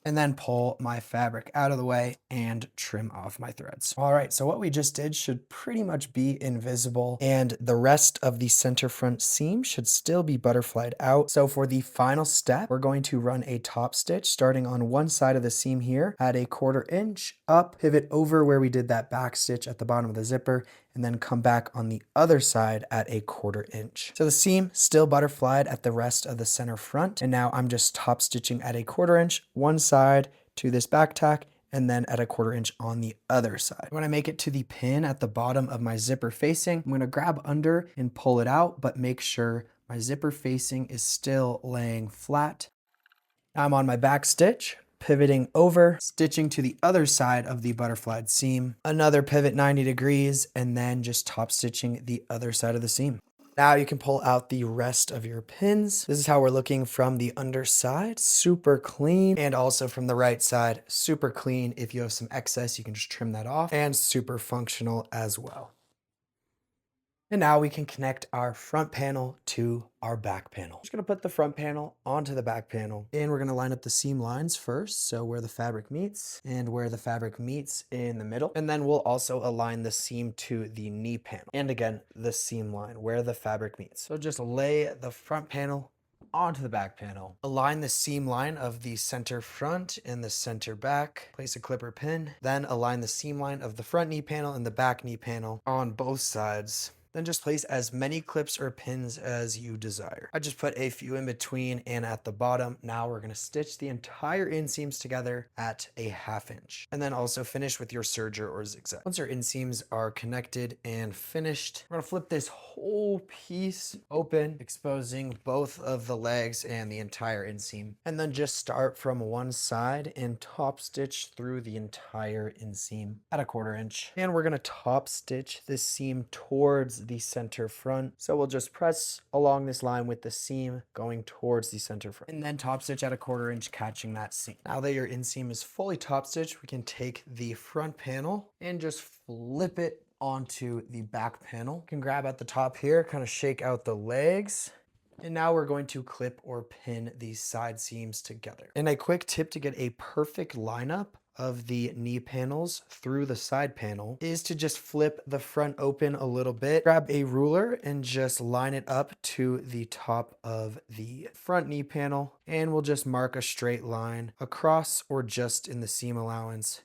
and then pull my fabric out of the way and trim off my threads. All right, so what we just did should pretty much be invisible, and the rest of the center front seam should still be butterflied out. So for the final step, we're going to run a top stitch starting on one side of the seam here at a 1/4 inch up, pivot over where we did that back stitch at the bottom of the zipper, and then come back on the other side at a 1/4 inch. So the seam still butterflied at the rest of the center front. And now I'm just top stitching at a 1/4 inch, one side to this back tack, and then at a 1/4 inch on the other side. When I make it to the pin at the bottom of my zipper facing, I'm going to grab under and pull it out, but make sure my zipper facing is still laying flat. Now I'm on my back stitch, pivoting over, stitching to the other side of the butterflied seam, another pivot 90 degrees, and then just top stitching the other side of the seam. Now you can pull out the rest of your pins. This is how we're looking from the underside, super clean, and also from the right side, super clean. If you have some excess, you can just trim that off, and super functional as well. And now we can connect our front panel to our back panel. Just gonna put the front panel onto the back panel, and we're gonna line up the seam lines first. So where the fabric meets and where the fabric meets in the middle. And then we'll also align the seam to the knee panel. And again, the seam line where the fabric meets. So just lay the front panel onto the back panel. Align the seam line of the center front and the center back. Place a clipper pin. Then align the seam line of the front knee panel and the back knee panel on both sides. Then just place as many clips or pins as you desire. I just put a few in between and at the bottom. Now we're going to stitch the entire inseams together at a 1/2 inch. And then also finish with your serger or zigzag. Once our inseams are connected and finished, we're going to flip this whole piece open, exposing both of the legs and the entire inseam. And then just start from one side and top stitch through the entire inseam at a 1/4 inch. And we're going to top stitch this seam towards the center front. So we'll just press along this line with the seam going towards the center front, and then top stitch at a 1/4 inch, catching that seam. Now that your inseam is fully top stitched, we can take the front panel and just flip it onto the back panel. You can grab at the top here, kind of shake out the legs. And now we're going to clip or pin these side seams together. And a quick tip to get a perfect lineup of the knee panels through the side panel is to just flip the front open a little bit, grab a ruler and just line it up to the top of the front knee panel, and we'll just mark a straight line across or just in the seam allowance,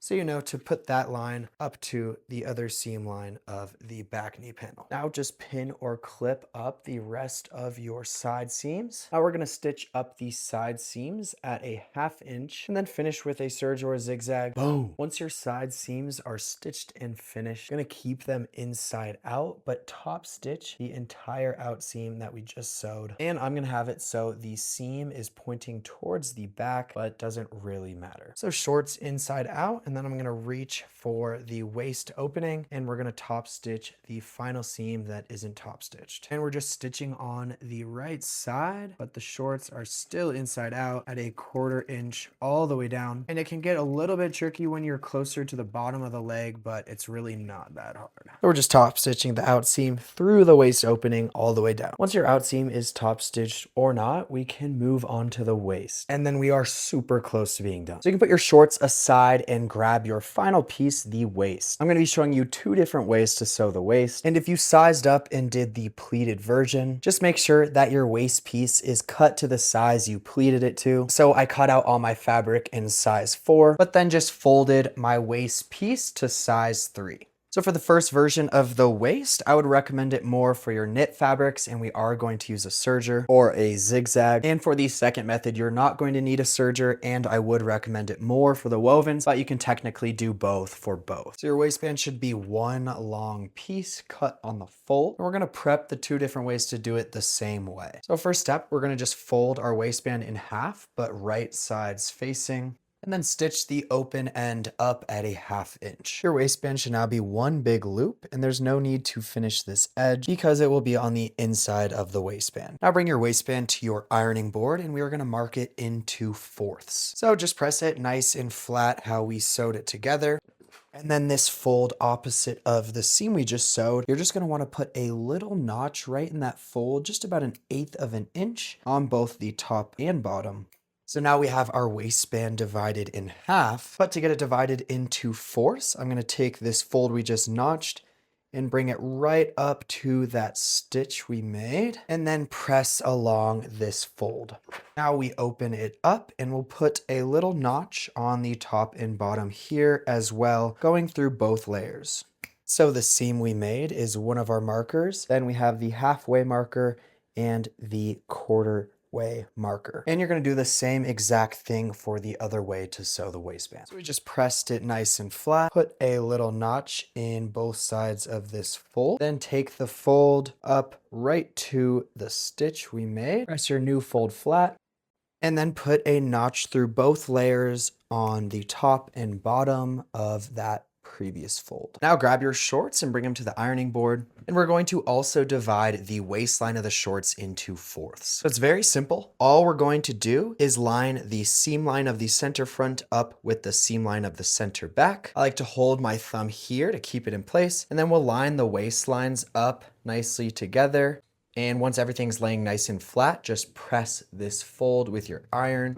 so you know to put that line up to the other seam line of the back knee panel. Now just pin or clip up the rest of your side seams. Now we're gonna stitch up the side seams at a 1/2 inch and then finish with a serge or a zigzag. Boom! Once your side seams are stitched and finished, you're gonna keep them inside out, but top stitch the entire out seam that we just sewed. And I'm gonna have it so the seam is pointing towards the back, but doesn't really matter. So shorts inside out, and then I'm gonna reach for the waist opening and we're gonna top stitch the final seam that isn't top stitched. And we're just stitching on the right side, but the shorts are still inside out at a 1/4 inch all the way down. And it can get a little bit tricky when you're closer to the bottom of the leg, but it's really not that hard. So we're just top stitching the out seam through the waist opening all the way down. Once your out seam is top stitched or not, we can move on to the waist. And then we are super close to being done. So you can put your shorts aside and grab your final piece, the waist. I'm gonna be showing you 2 different ways to sew the waist. And if you sized up and did the pleated version, just make sure that your waist piece is cut to the size you pleated it to. So I cut out all my fabric in size 4, but then just folded my waist piece to size 3. So for the first version of the waist, I would recommend it more for your knit fabrics, and we are going to use a serger or a zigzag. And for the second method, you're not going to need a serger, and I would recommend it more for the wovens, but you can technically do both for both. So your waistband should be one long piece cut on the fold. And we're gonna prep the 2 different ways to do it the same way. So first step, we're gonna just fold our waistband in half, but right sides facing, and then stitch the open end up at a 1/2 inch. Your waistband should now be one big loop, and there's no need to finish this edge because it will be on the inside of the waistband. Now bring your waistband to your ironing board, and we are gonna mark it into 4ths. So just press it nice and flat how we sewed it together. And then this fold opposite of the seam we just sewed, you're just gonna wanna put a little notch right in that fold, just about 1/8 of an inch on both the top and bottom. So now we have our waistband divided in half, but to get it divided into 4ths, I'm gonna take this fold we just notched and bring it right up to that stitch we made, and then press along this fold. Now we open it up and we'll put a little notch on the top and bottom here as well, going through both layers. So the seam we made is one of our markers. Then we have the halfway marker and the 1/4 way marker. And you're gonna do the same exact thing for the other way to sew the waistband. So we just pressed it nice and flat, put a little notch in both sides of this fold, then take the fold up right to the stitch we made, press your new fold flat, and then put a notch through both layers on the top and bottom of that previous fold. Now grab your shorts and bring them to the ironing board. And we're going to also divide the waistline of the shorts into 4ths. So it's very simple. All we're going to do is line the seam line of the center front up with the seam line of the center back. I like to hold my thumb here to keep it in place. And then we'll line the waistlines up nicely together. And once everything's laying nice and flat, just press this fold with your iron.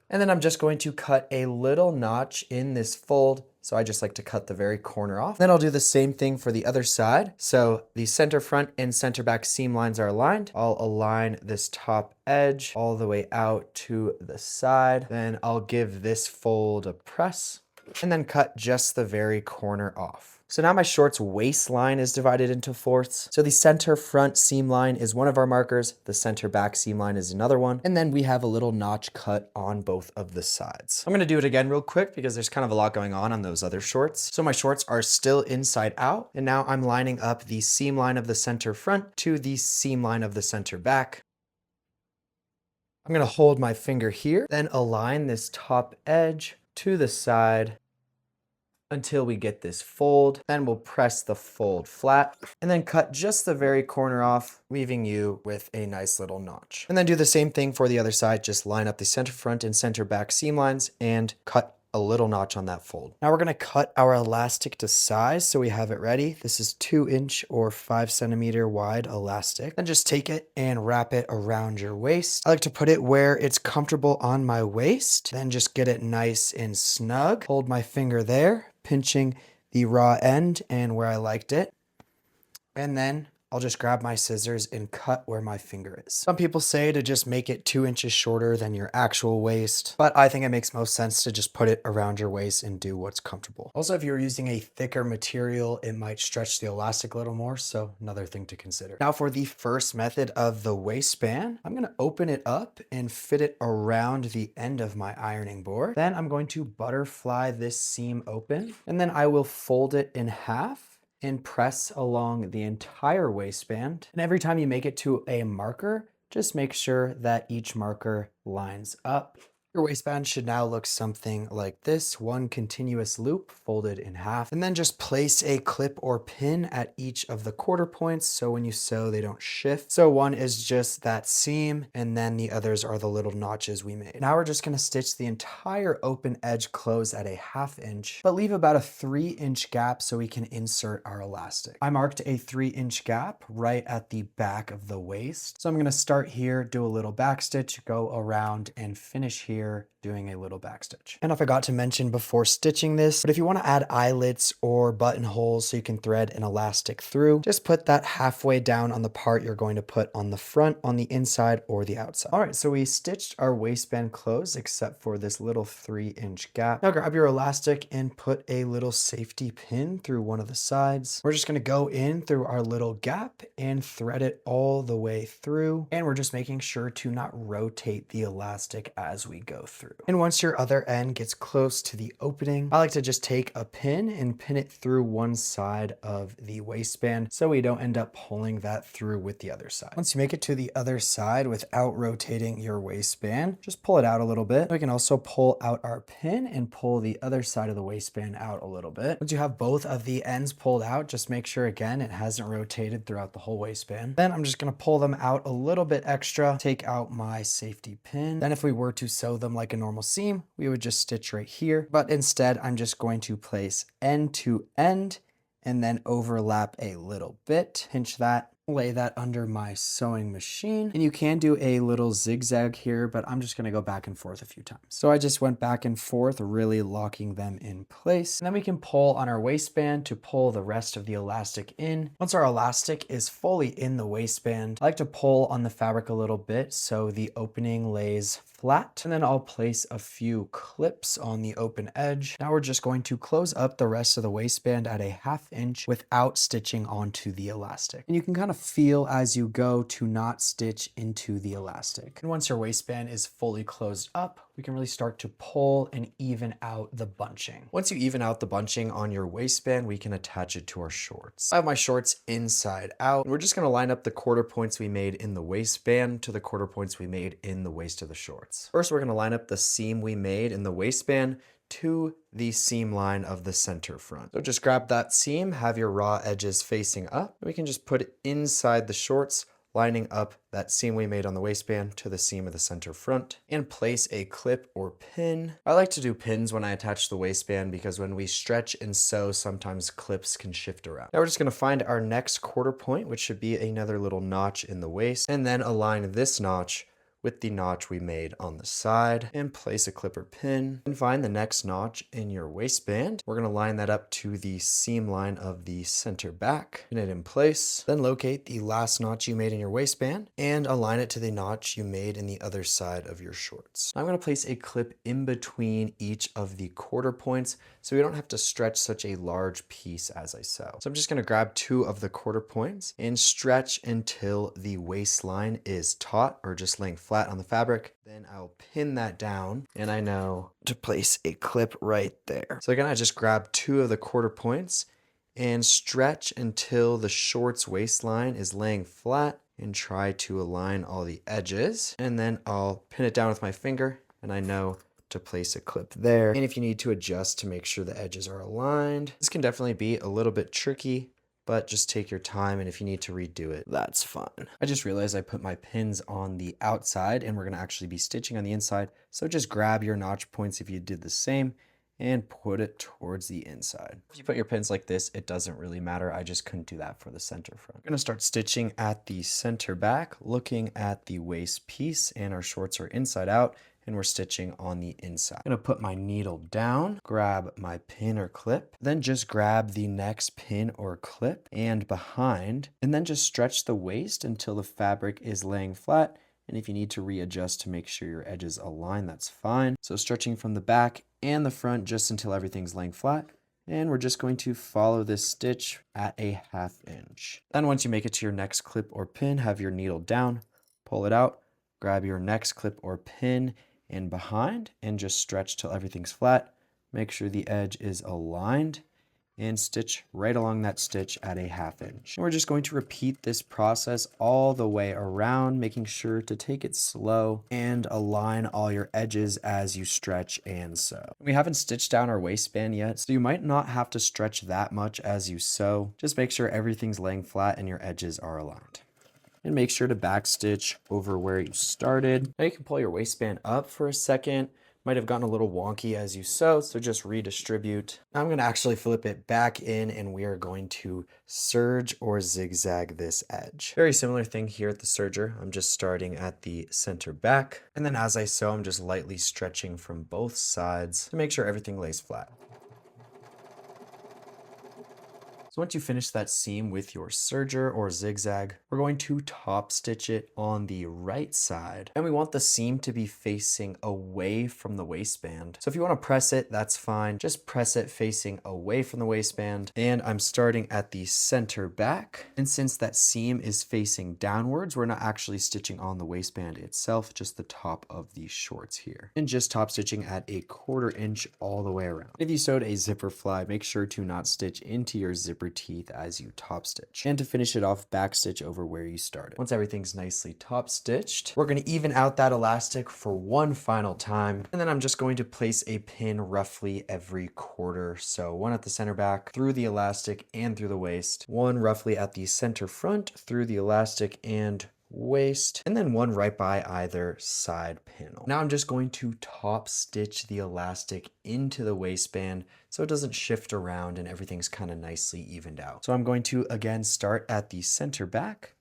And then I'm just going to cut a little notch in this fold. So I just like to cut the very corner off. Then I'll do the same thing for the other side. So the center front and center back seam lines are aligned. I'll align this top edge all the way out to the side. Then I'll give this fold a press and then cut just the very corner off. So now my shorts waistline is divided into 4ths. So the center front seam line is one of our markers. The center back seam line is another one. And then we have a little notch cut on both of the sides. I'm gonna do it again real quick because there's kind of a lot going on those other shorts. So my shorts are still inside out. And now I'm lining up the seam line of the center front to the seam line of the center back. I'm gonna hold my finger here, then align this top edge to the side until we get this fold. Then we'll press the fold flat and then cut just the very corner off, leaving you with a nice little notch. And then do the same thing for the other side. Just line up the center front and center back seam lines and cut a little notch on that fold. Now we're gonna cut our elastic to size so we have it ready. This is 2" or 5" wide elastic. Then just take it and wrap it around your waist. I like to put it where it's comfortable on my waist. Then just get it nice and snug. Hold my finger there, pinching the raw end and where I liked it. And then I'll just grab my scissors and cut where my finger is. Some people say to just make it 2" shorter than your actual waist, but I think it makes most sense to just put it around your waist and do what's comfortable. Also, if you're using a thicker material, it might stretch the elastic a little more, so another thing to consider. Now for the first method of the waistband, I'm gonna open it up and fit it around the end of my ironing board. Then I'm going to butterfly this seam open, and then I will fold it in half and press along the entire waistband. And every time you make it to a marker, just make sure that each marker lines up. Your waistband should now look something like this, one continuous loop folded in half, and then just place a clip or pin at each of the quarter points so when you sew they don't shift. So one is just that seam, and then the others are the little notches we made. Now we're just gonna stitch the entire open edge close at a 1/2 inch, but leave about a 3" gap so we can insert our elastic. I marked a 3" gap right at the back of the waist. So I'm gonna start here, do a little back stitch, go around and finish here doing a little back stitch. And I forgot to mention before stitching this, but if you want to add eyelets or buttonholes so you can thread an elastic through, just put that halfway down on the part you're going to put on the front, on the inside, or the outside. All right, so we stitched our waistband closed except for this little 3" gap. Now grab your elastic and put a little safety pin through one of the sides. We're just going to go in through our little gap and thread it all the way through. And we're just making sure to not rotate the elastic as we go through. And once your other end gets close to the opening, I like to just take a pin and pin it through one side of the waistband so we don't end up pulling that through with the other side. Once you make it to the other side without rotating your waistband, just pull it out a little bit. We can also pull out our pin and pull the other side of the waistband out a little bit. Once you have both of the ends pulled out, just make sure again it hasn't rotated throughout the whole waistband. Then I'm just going to pull them out a little bit extra, take out my safety pin. Then if we were to sew them like a normal seam, we would just stitch right here. But instead, I'm just going to place end to end and then overlap a little bit. Pinch that, lay that under my sewing machine. And you can do a little zigzag here, but I'm just gonna go back and forth a few times. So I just went back and forth, really locking them in place. And then we can pull on our waistband to pull the rest of the elastic in. Once our elastic is fully in the waistband, I like to pull on the fabric a little bit so the opening lays flat, and then I'll place a few clips on the open edge. Now we're just going to close up the rest of the waistband at a 1/2 inch without stitching onto the elastic. And you can kind of feel as you go to not stitch into the elastic. And once your waistband is fully closed up, we can really start to pull and even out the bunching. Once you even out the bunching on your waistband, we can attach it to our shorts. I have my shorts inside out. We're just gonna line up the quarter points we made in the waistband to the quarter points we made in the waist of the shorts. First, we're gonna line up the seam we made in the waistband to the seam line of the center front. So just grab that seam, have your raw edges facing up. We can just put it inside the shorts, lining up that seam we made on the waistband to the seam of the center front, and place a clip or pin. I like to do pins when I attach the waistband because when we stretch and sew, sometimes clips can shift around. Now we're just gonna find our next quarter point, which should be another little notch in the waist, and then align this notch with the notch we made on the side and place a clip or pin. And find the next notch in your waistband. We're gonna line that up to the seam line of the center back, pin it in place, then locate the last notch you made in your waistband and align it to the notch you made in the other side of your shorts. I'm gonna place a clip in between each of the quarter points so we don't have to stretch such a large piece as I sew. So I'm just gonna grab 2 of the quarter points and stretch until the waistline is taut or just laying flat on the fabric. Then I'll pin that down and I know to place a clip right there. So again, I just grab 2 of the quarter points and stretch until the shorts waistline is laying flat and try to align all the edges. And then I'll pin it down with my finger and I know to place a clip there. And if you need to adjust to make sure the edges are aligned, this can definitely be a little bit tricky, but just take your time, and if you need to redo it, that's fine. I just realized I put my pins on the outside and we're gonna actually be stitching on the inside. So just grab your notch points if you did the same and put it towards the inside. If you put your pins like this, it doesn't really matter. I just couldn't do that for the center front. I'm gonna start stitching at the center back, looking at the waist piece, and our shorts are inside out, and we're stitching on the inside. I'm gonna put my needle down, grab my pin or clip, then just grab the next pin or clip and behind, and then just stretch the waist until the fabric is laying flat. And if you need to readjust to make sure your edges align, that's fine. So stretching from the back and the front just until everything's laying flat. And we're just going to follow this stitch at a 1/2 inch. Then once you make it to your next clip or pin, have your needle down, pull it out, grab your next clip or pin in behind, and just stretch till everything's flat. Make sure the edge is aligned and stitch right along that stitch at a 1/2 inch. And we're just going to repeat this process all the way around, making sure to take it slow and align all your edges as you stretch and sew. We haven't stitched down our waistband yet, so you might not have to stretch that much as you sew. Just make sure everything's laying flat and your edges are aligned. And make sure to backstitch over where you started. Now you can pull your waistband up for a second. Might have gotten a little wonky as you sew, so just redistribute. Now I'm gonna actually flip it back in and we are going to serge or zigzag this edge. Very similar thing here at the serger. I'm just starting at the center back. And then as I sew, I'm just lightly stretching from both sides to make sure everything lays flat. So once you finish that seam with your serger or zigzag, we're going to top stitch it on the right side. And we want the seam to be facing away from the waistband. So if you want to press it, that's fine. Just press it facing away from the waistband. And I'm starting at the center back. And since that seam is facing downwards, we're not actually stitching on the waistband itself, just the top of the shorts here. And just top stitching at a 1/4 inch all the way around. If you sewed a zipper fly, make sure to not stitch into your zipper teeth as you top stitch. And to finish it off, back stitch over where you started. Once everything's nicely top stitched, we're going to even out that elastic for one final time. And then I'm just going to place a pin roughly every quarter. So one at the center back, through the elastic and through the waist. One roughly at the center front, through the elastic and waist, and then one right by either side panel. Now I'm just going to top stitch the elastic into the waistband so it doesn't shift around and everything's kind of nicely evened out. So I'm going to again start at the center back.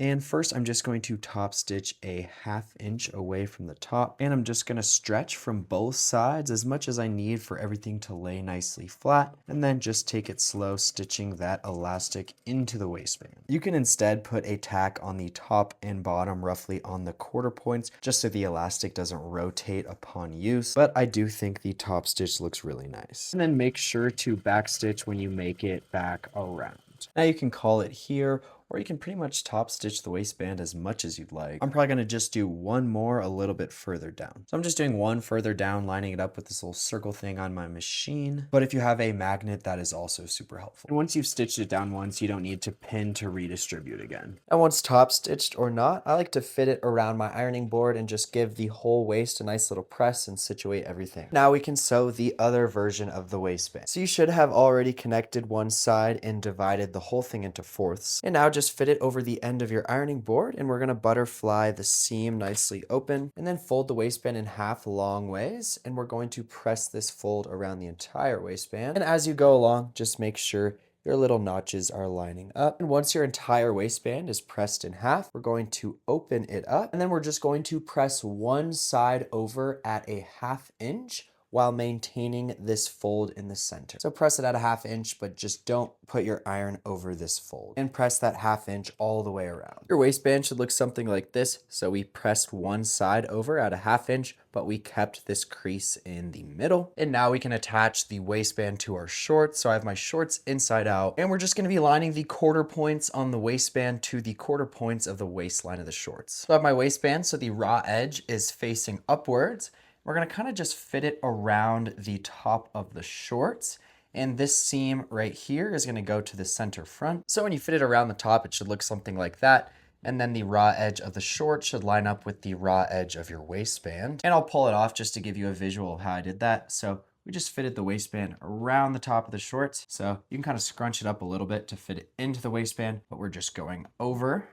And first I'm just going to top stitch a 1/2 inch away from the top, and I'm just going to stretch from both sides as much as I need for everything to lay nicely flat, and then just take it slow stitching that elastic into the waistband. You can instead put a tack on the top and bottom roughly on the 1/4 points just so the elastic doesn't rotate upon use, but I do think the top stitch looks really nice. And then make sure to back stitch when you make it back around. Now you can call it here, or you can pretty much top stitch the waistband as much as you'd like. I'm probably going to just do one more a little bit further down. So I'm just doing one further down, lining it up with this little circle thing on my machine. But if you have a magnet, that is also super helpful. And once you've stitched it down once, you don't need to pin to redistribute again. And once top stitched or not, I like to fit it around my ironing board and just give the whole waist a nice little press and situate everything. Now we can sew the other version of the waistband. So you should have already connected one side and divided the whole thing into fourths. And now just fit it over the end of your ironing board, and we're going to butterfly the seam nicely open, and then fold the waistband in half long ways, and we're going to press this fold around the entire waistband. And as you go along, just make sure your little notches are lining up. And once your entire waistband is pressed in half, we're going to open it up, and then we're just going to press one side over at a 1/2 inch while maintaining this fold in the center. So press it at a 1/2 inch, but just don't put your iron over this fold. And press that 1/2 inch all the way around. Your waistband should look something like this. So we pressed one side over at a 1/2 inch, but we kept this crease in the middle. And now we can attach the waistband to our shorts. So I have my shorts inside out, and we're just gonna be lining the 1/4 points on the waistband to the 1/4 points of the waistline of the shorts. So I have my waistband, so the raw edge is facing upwards. We're going to kind of just fit it around the top of the shorts. And this seam right here is going to go to the center front. So when you fit it around the top, it should look something like that. And then the raw edge of the short should line up with the raw edge of your waistband. And I'll pull it off just to give you a visual of how I did that. So we just fitted the waistband around the top of the shorts. So you can kind of scrunch it up a little bit to fit it into the waistband, but we're just going over.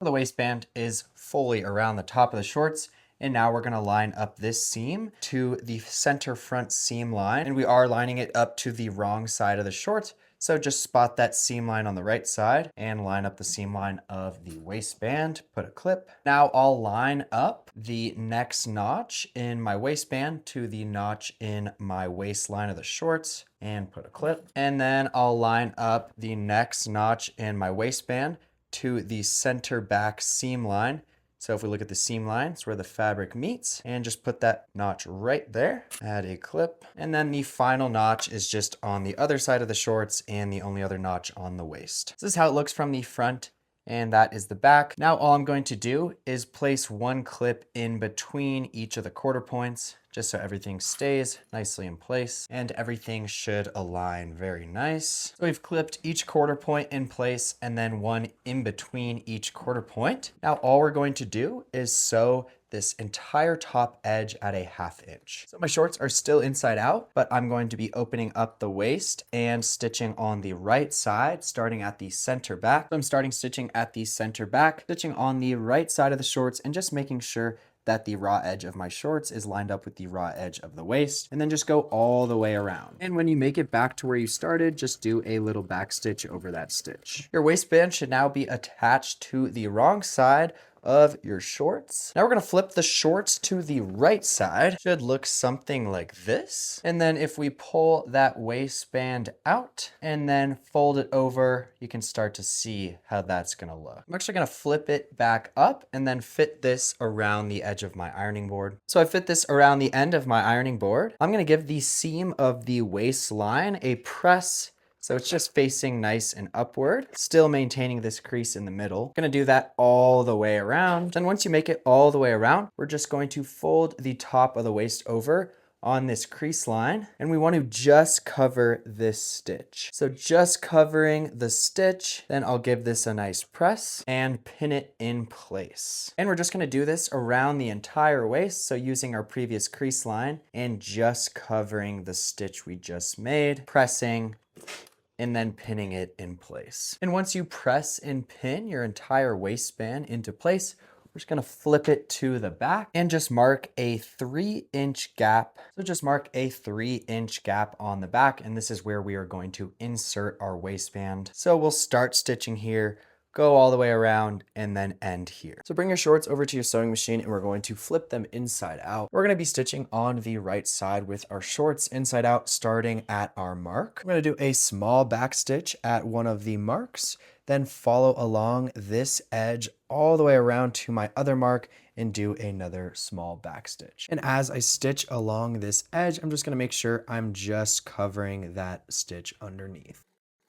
The waistband is fully around the top of the shorts. And now we're gonna line up this seam to the center front seam line. And we are lining it up to the wrong side of the short. So just spot that seam line on the right side and line up the seam line of the waistband, put a clip. Now I'll line up the next notch in my waistband to the notch in my waistline of the shorts and put a clip. And then I'll line up the next notch in my waistband to the center back seam line. So if we look at the seam line, it's where the fabric meets, and just put that notch right there, add a clip. And then the final notch is just on the other side of the shorts and the only other notch on the waist. This is how it looks from the front, and that is the back. Now all I'm going to do is place one clip in between each of the quarter points, just so everything stays nicely in place and everything should align very nice. So we've clipped each quarter point in place and then one in between each quarter point. Now all we're going to do is sew this entire top edge at a 1/2 inch. So my shorts are still inside out, but I'm going to be opening up the waist and stitching on the right side, starting at the center back. So I'm starting stitching at the center back, stitching on the right side of the shorts and just making sure that the raw edge of my shorts is lined up with the raw edge of the waist, and then just go all the way around. And when you make it back to where you started, just do a little back stitch over that stitch. Your waistband should now be attached to the wrong side of your shorts. Now we're gonna flip the shorts to the right side. Should look something like this. And then if we pull that waistband out and then fold it over, you can start to see how that's gonna look. I'm actually gonna flip it back up and then fit this around the edge of my ironing board. So I fit this around the end of my ironing board. I'm gonna give the seam of the waistline a press, so it's just facing nice and upward, still maintaining this crease in the middle. Gonna do that all the way around. Then once you make it all the way around, we're just going to fold the top of the waist over on this crease line, and we want to just cover this stitch. So just covering the stitch, then I'll give this a nice press and pin it in place. And we're just gonna do this around the entire waist, so using our previous crease line and just covering the stitch we just made, pressing, and then pinning it in place. And once you press and pin your entire waistband into place, we're just gonna flip it to the back and just mark a 3-inch gap. So just mark a 3-inch gap on the back, and this is where we are going to insert our waistband. So we'll start stitching here, go all the way around, and then end here. So bring your shorts over to your sewing machine and we're going to flip them inside out. We're gonna be stitching on the right side with our shorts inside out, starting at our mark. I'm gonna do a small back stitch at one of the marks, then follow along this edge all the way around to my other mark and do another small back stitch. And as I stitch along this edge, I'm just gonna make sure I'm just covering that stitch underneath.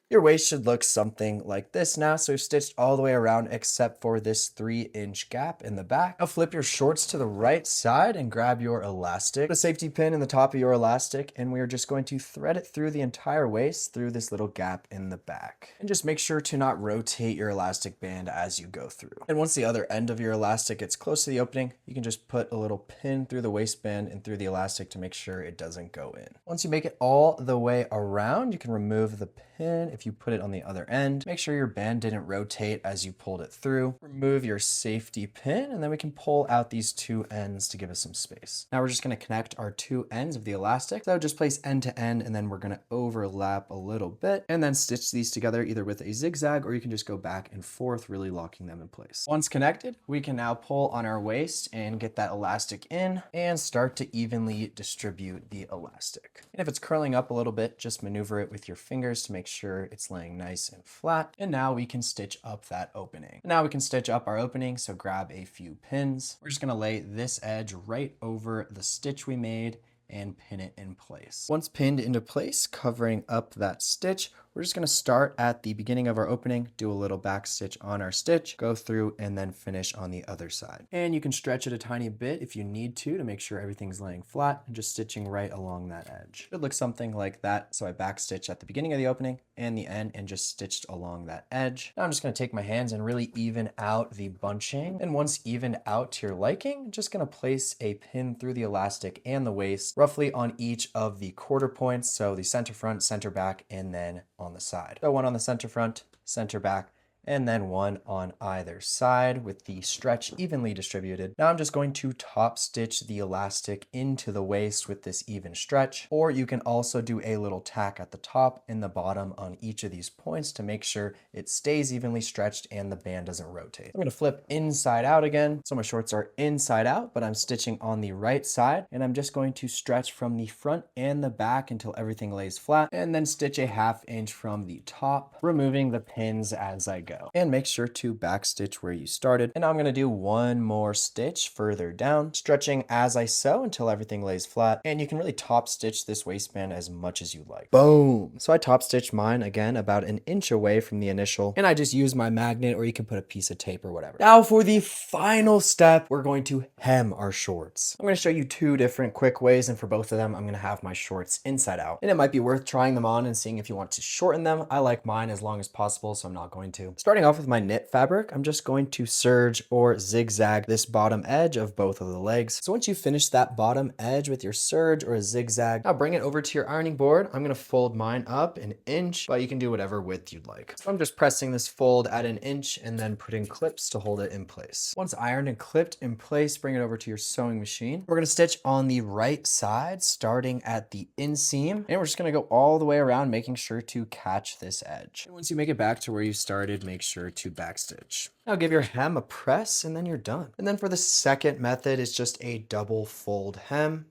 Your waist should look something like this now. So we've stitched all the way around except for this 3-inch gap in the back. Now flip your shorts to the right side and grab your elastic. Put a safety pin in the top of your elastic, and we are just going to thread it through the entire waist through this little gap in the back. And just make sure to not rotate your elastic band as you go through. And once the other end of your elastic gets close to the opening, you can just put a little pin through the waistband and through the elastic to make sure it doesn't go in. Once you make it all the way around, you can remove the pin if you put it on the other end. Make sure your band didn't rotate as you pulled it through. Remove your safety pin, and then we can pull out these two ends to give us some space. Now we're just gonna connect our two ends of the elastic. So just place end to end, and then we're gonna overlap a little bit, and then stitch these together either with a zigzag, or you can just go back and forth, really locking them in place. Once connected, we can now pull on our waist and get that elastic in, and start to evenly distribute the elastic. And if it's curling up a little bit, just maneuver it with your fingers to make sure it's laying nice and flat. And now we can stitch up that opening. Now we can stitch up our opening, so grab a few pins. We're just gonna lay this edge right over the stitch we made and pin it in place. Once pinned into place, covering up that stitch, we're just gonna start at the beginning of our opening, do a little back stitch on our stitch, go through, and then finish on the other side. And you can stretch it a tiny bit if you need to make sure everything's laying flat, and just stitching right along that edge. Should look something like that. So I back stitch at the beginning of the opening and the end, and just stitched along that edge. Now I'm just gonna take my hands and really even out the bunching. And once evened out to your liking, I'm just gonna place a pin through the elastic and the waist, roughly on each of the quarter points. So the center front, center back, and then on the side. So one on the center front, center back, and then one on either side with the stretch evenly distributed. Now I'm just going to top stitch the elastic into the waist with this even stretch, or you can also do a little tack at the top and the bottom on each of these points to make sure it stays evenly stretched and the band doesn't rotate. I'm going to flip inside out again. So my shorts are inside out, but I'm stitching on the right side, and I'm just going to stretch from the front and the back until everything lays flat, and then stitch a 1/2 inch from the top, removing the pins as I go. And make sure to back stitch where you started. And now I'm going to do one more stitch further down, stretching as I sew until everything lays flat. And you can really top stitch this waistband as much as you like. Boom! So I top stitched mine again about 1 inch away from the initial, and I just use my magnet, or you can put a piece of tape or whatever. Now for the final step, we're going to hem our shorts. I'm going to show you 2 different quick ways, and for both of them, I'm going to have my shorts inside out. And it might be worth trying them on and seeing if you want to shorten them. I like mine as long as possible, so I'm not going to. Starting off with my knit fabric, I'm just going to serge or zigzag this bottom edge of both of the legs. So once you finish that bottom edge with your serge or a zigzag, now bring it over to your ironing board. I'm going to fold mine up 1 inch, but you can do whatever width you'd like. So I'm just pressing this fold at 1 inch and then putting clips to hold it in place. Once ironed and clipped in place, bring it over to your sewing machine. We're going to stitch on the right side, starting at the inseam, and we're just going to go all the way around, making sure to catch this edge. And once you make it back to where you started, make sure to backstitch. Now give your hem a press, and then you're done. And then for the second method, it's just a double fold hem.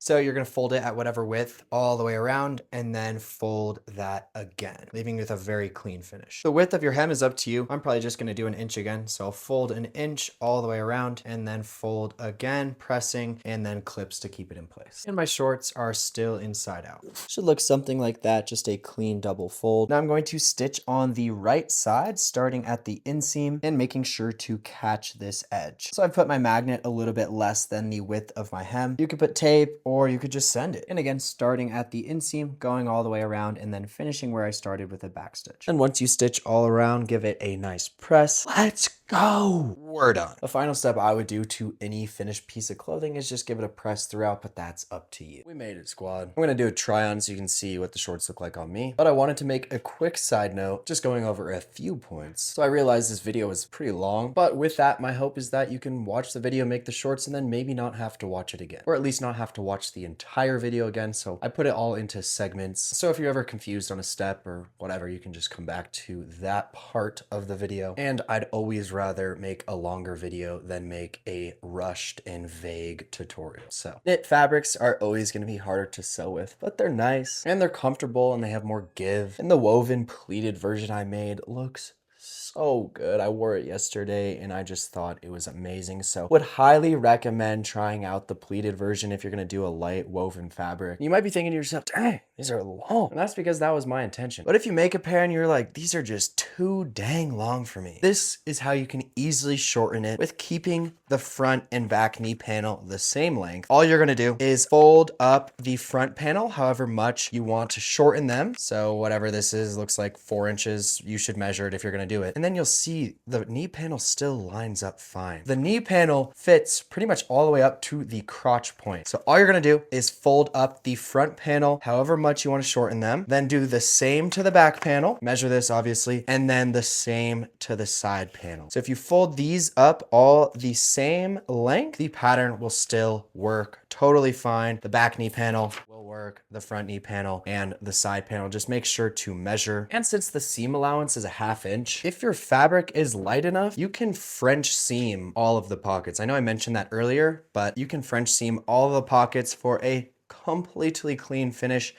So you're going to fold it at whatever width all the way around, and then fold that again, leaving you with a very clean finish. The width of your hem is up to you. I'm probably just going to do 1 inch again. So I'll fold 1 inch all the way around and then fold again, pressing, and then clips to keep it in place. And my shorts are still inside out. Should look something like that, just a clean double fold. Now I'm going to stitch on the right side, starting at the inseam and making sure to catch this edge. So I put my magnet a little bit less than the width of my hem. You could put tape, or you could just send it. And again, starting at the inseam, going all the way around, and then finishing where I started with a back stitch. And once you stitch all around, give it a nice press. Let's go! We're done. The final step I would do to any finished piece of clothing is just give it a press throughout, but that's up to you. We made it, squad. I'm gonna do a try on so you can see what the shorts look like on me. But I wanted to make a quick side note, just going over a few points. So I realized this video is pretty long, but with that, my hope is that you can watch the video, make the shorts, and then maybe not have to watch it again. Or at least not have to watch the entire video again. So I put it all into segments. So if you're ever confused on a step or whatever, you can just come back to that part of the video. And I'd always rather make a longer video than make a rushed and vague tutorial. So knit fabrics are always going to be harder to sew with, but they're nice and they're comfortable and they have more give. And the woven pleated version I made looks so good. I wore it yesterday and I just thought it was amazing. So would highly recommend trying out the pleated version if you're going to do a light woven fabric. You might be thinking to yourself, dang, these are long. And that's because that was my intention. But if you make a pair and you're like, these are just too dang long for me, this is how you can easily shorten it with keeping the front and back knee panel the same length. All you're going to do is fold up the front panel however much you want to shorten them. So whatever this is, looks like 4 inches. You should measure it if you're going to do it. And then you'll see the knee panel still lines up fine. The knee panel fits pretty much all the way up to the crotch point. So all you're going to do is fold up the front panel however much you want to shorten them, then do the same to the back panel, measure this obviously, and then the same to the side panel. So if you fold these up all the same length, the pattern will still work totally fine. The back knee panel will work, the front knee panel, and the side panel. Just make sure to measure. And since the seam allowance is a 1/2 inch, if your fabric is light enough, you can French seam all of the pockets. I know I mentioned that earlier, but you can French seam all of the pockets for a completely clean finish.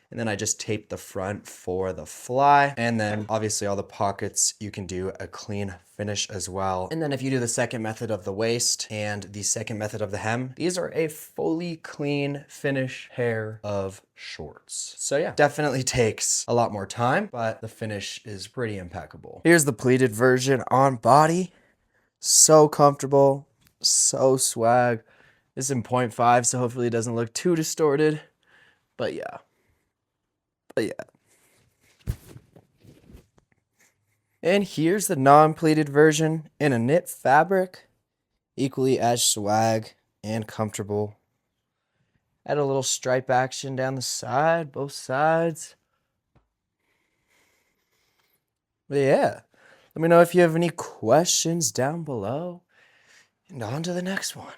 And then I just tape the front for the fly. And then obviously all the pockets, you can do a clean finish as well. And then if you do the second method of the waist and the second method of the hem, these are a fully clean finish pair of shorts. So yeah, definitely takes a lot more time, but the finish is pretty impeccable. Here's the pleated version on body. So comfortable, so swag. This is in 0.5, so hopefully it doesn't look too distorted, but yeah. And here's the non-pleated version in a knit fabric, equally as swag and comfortable. Add a little stripe action down the side, both sides. But yeah, Let me know if you have any questions down below. And on to the next one.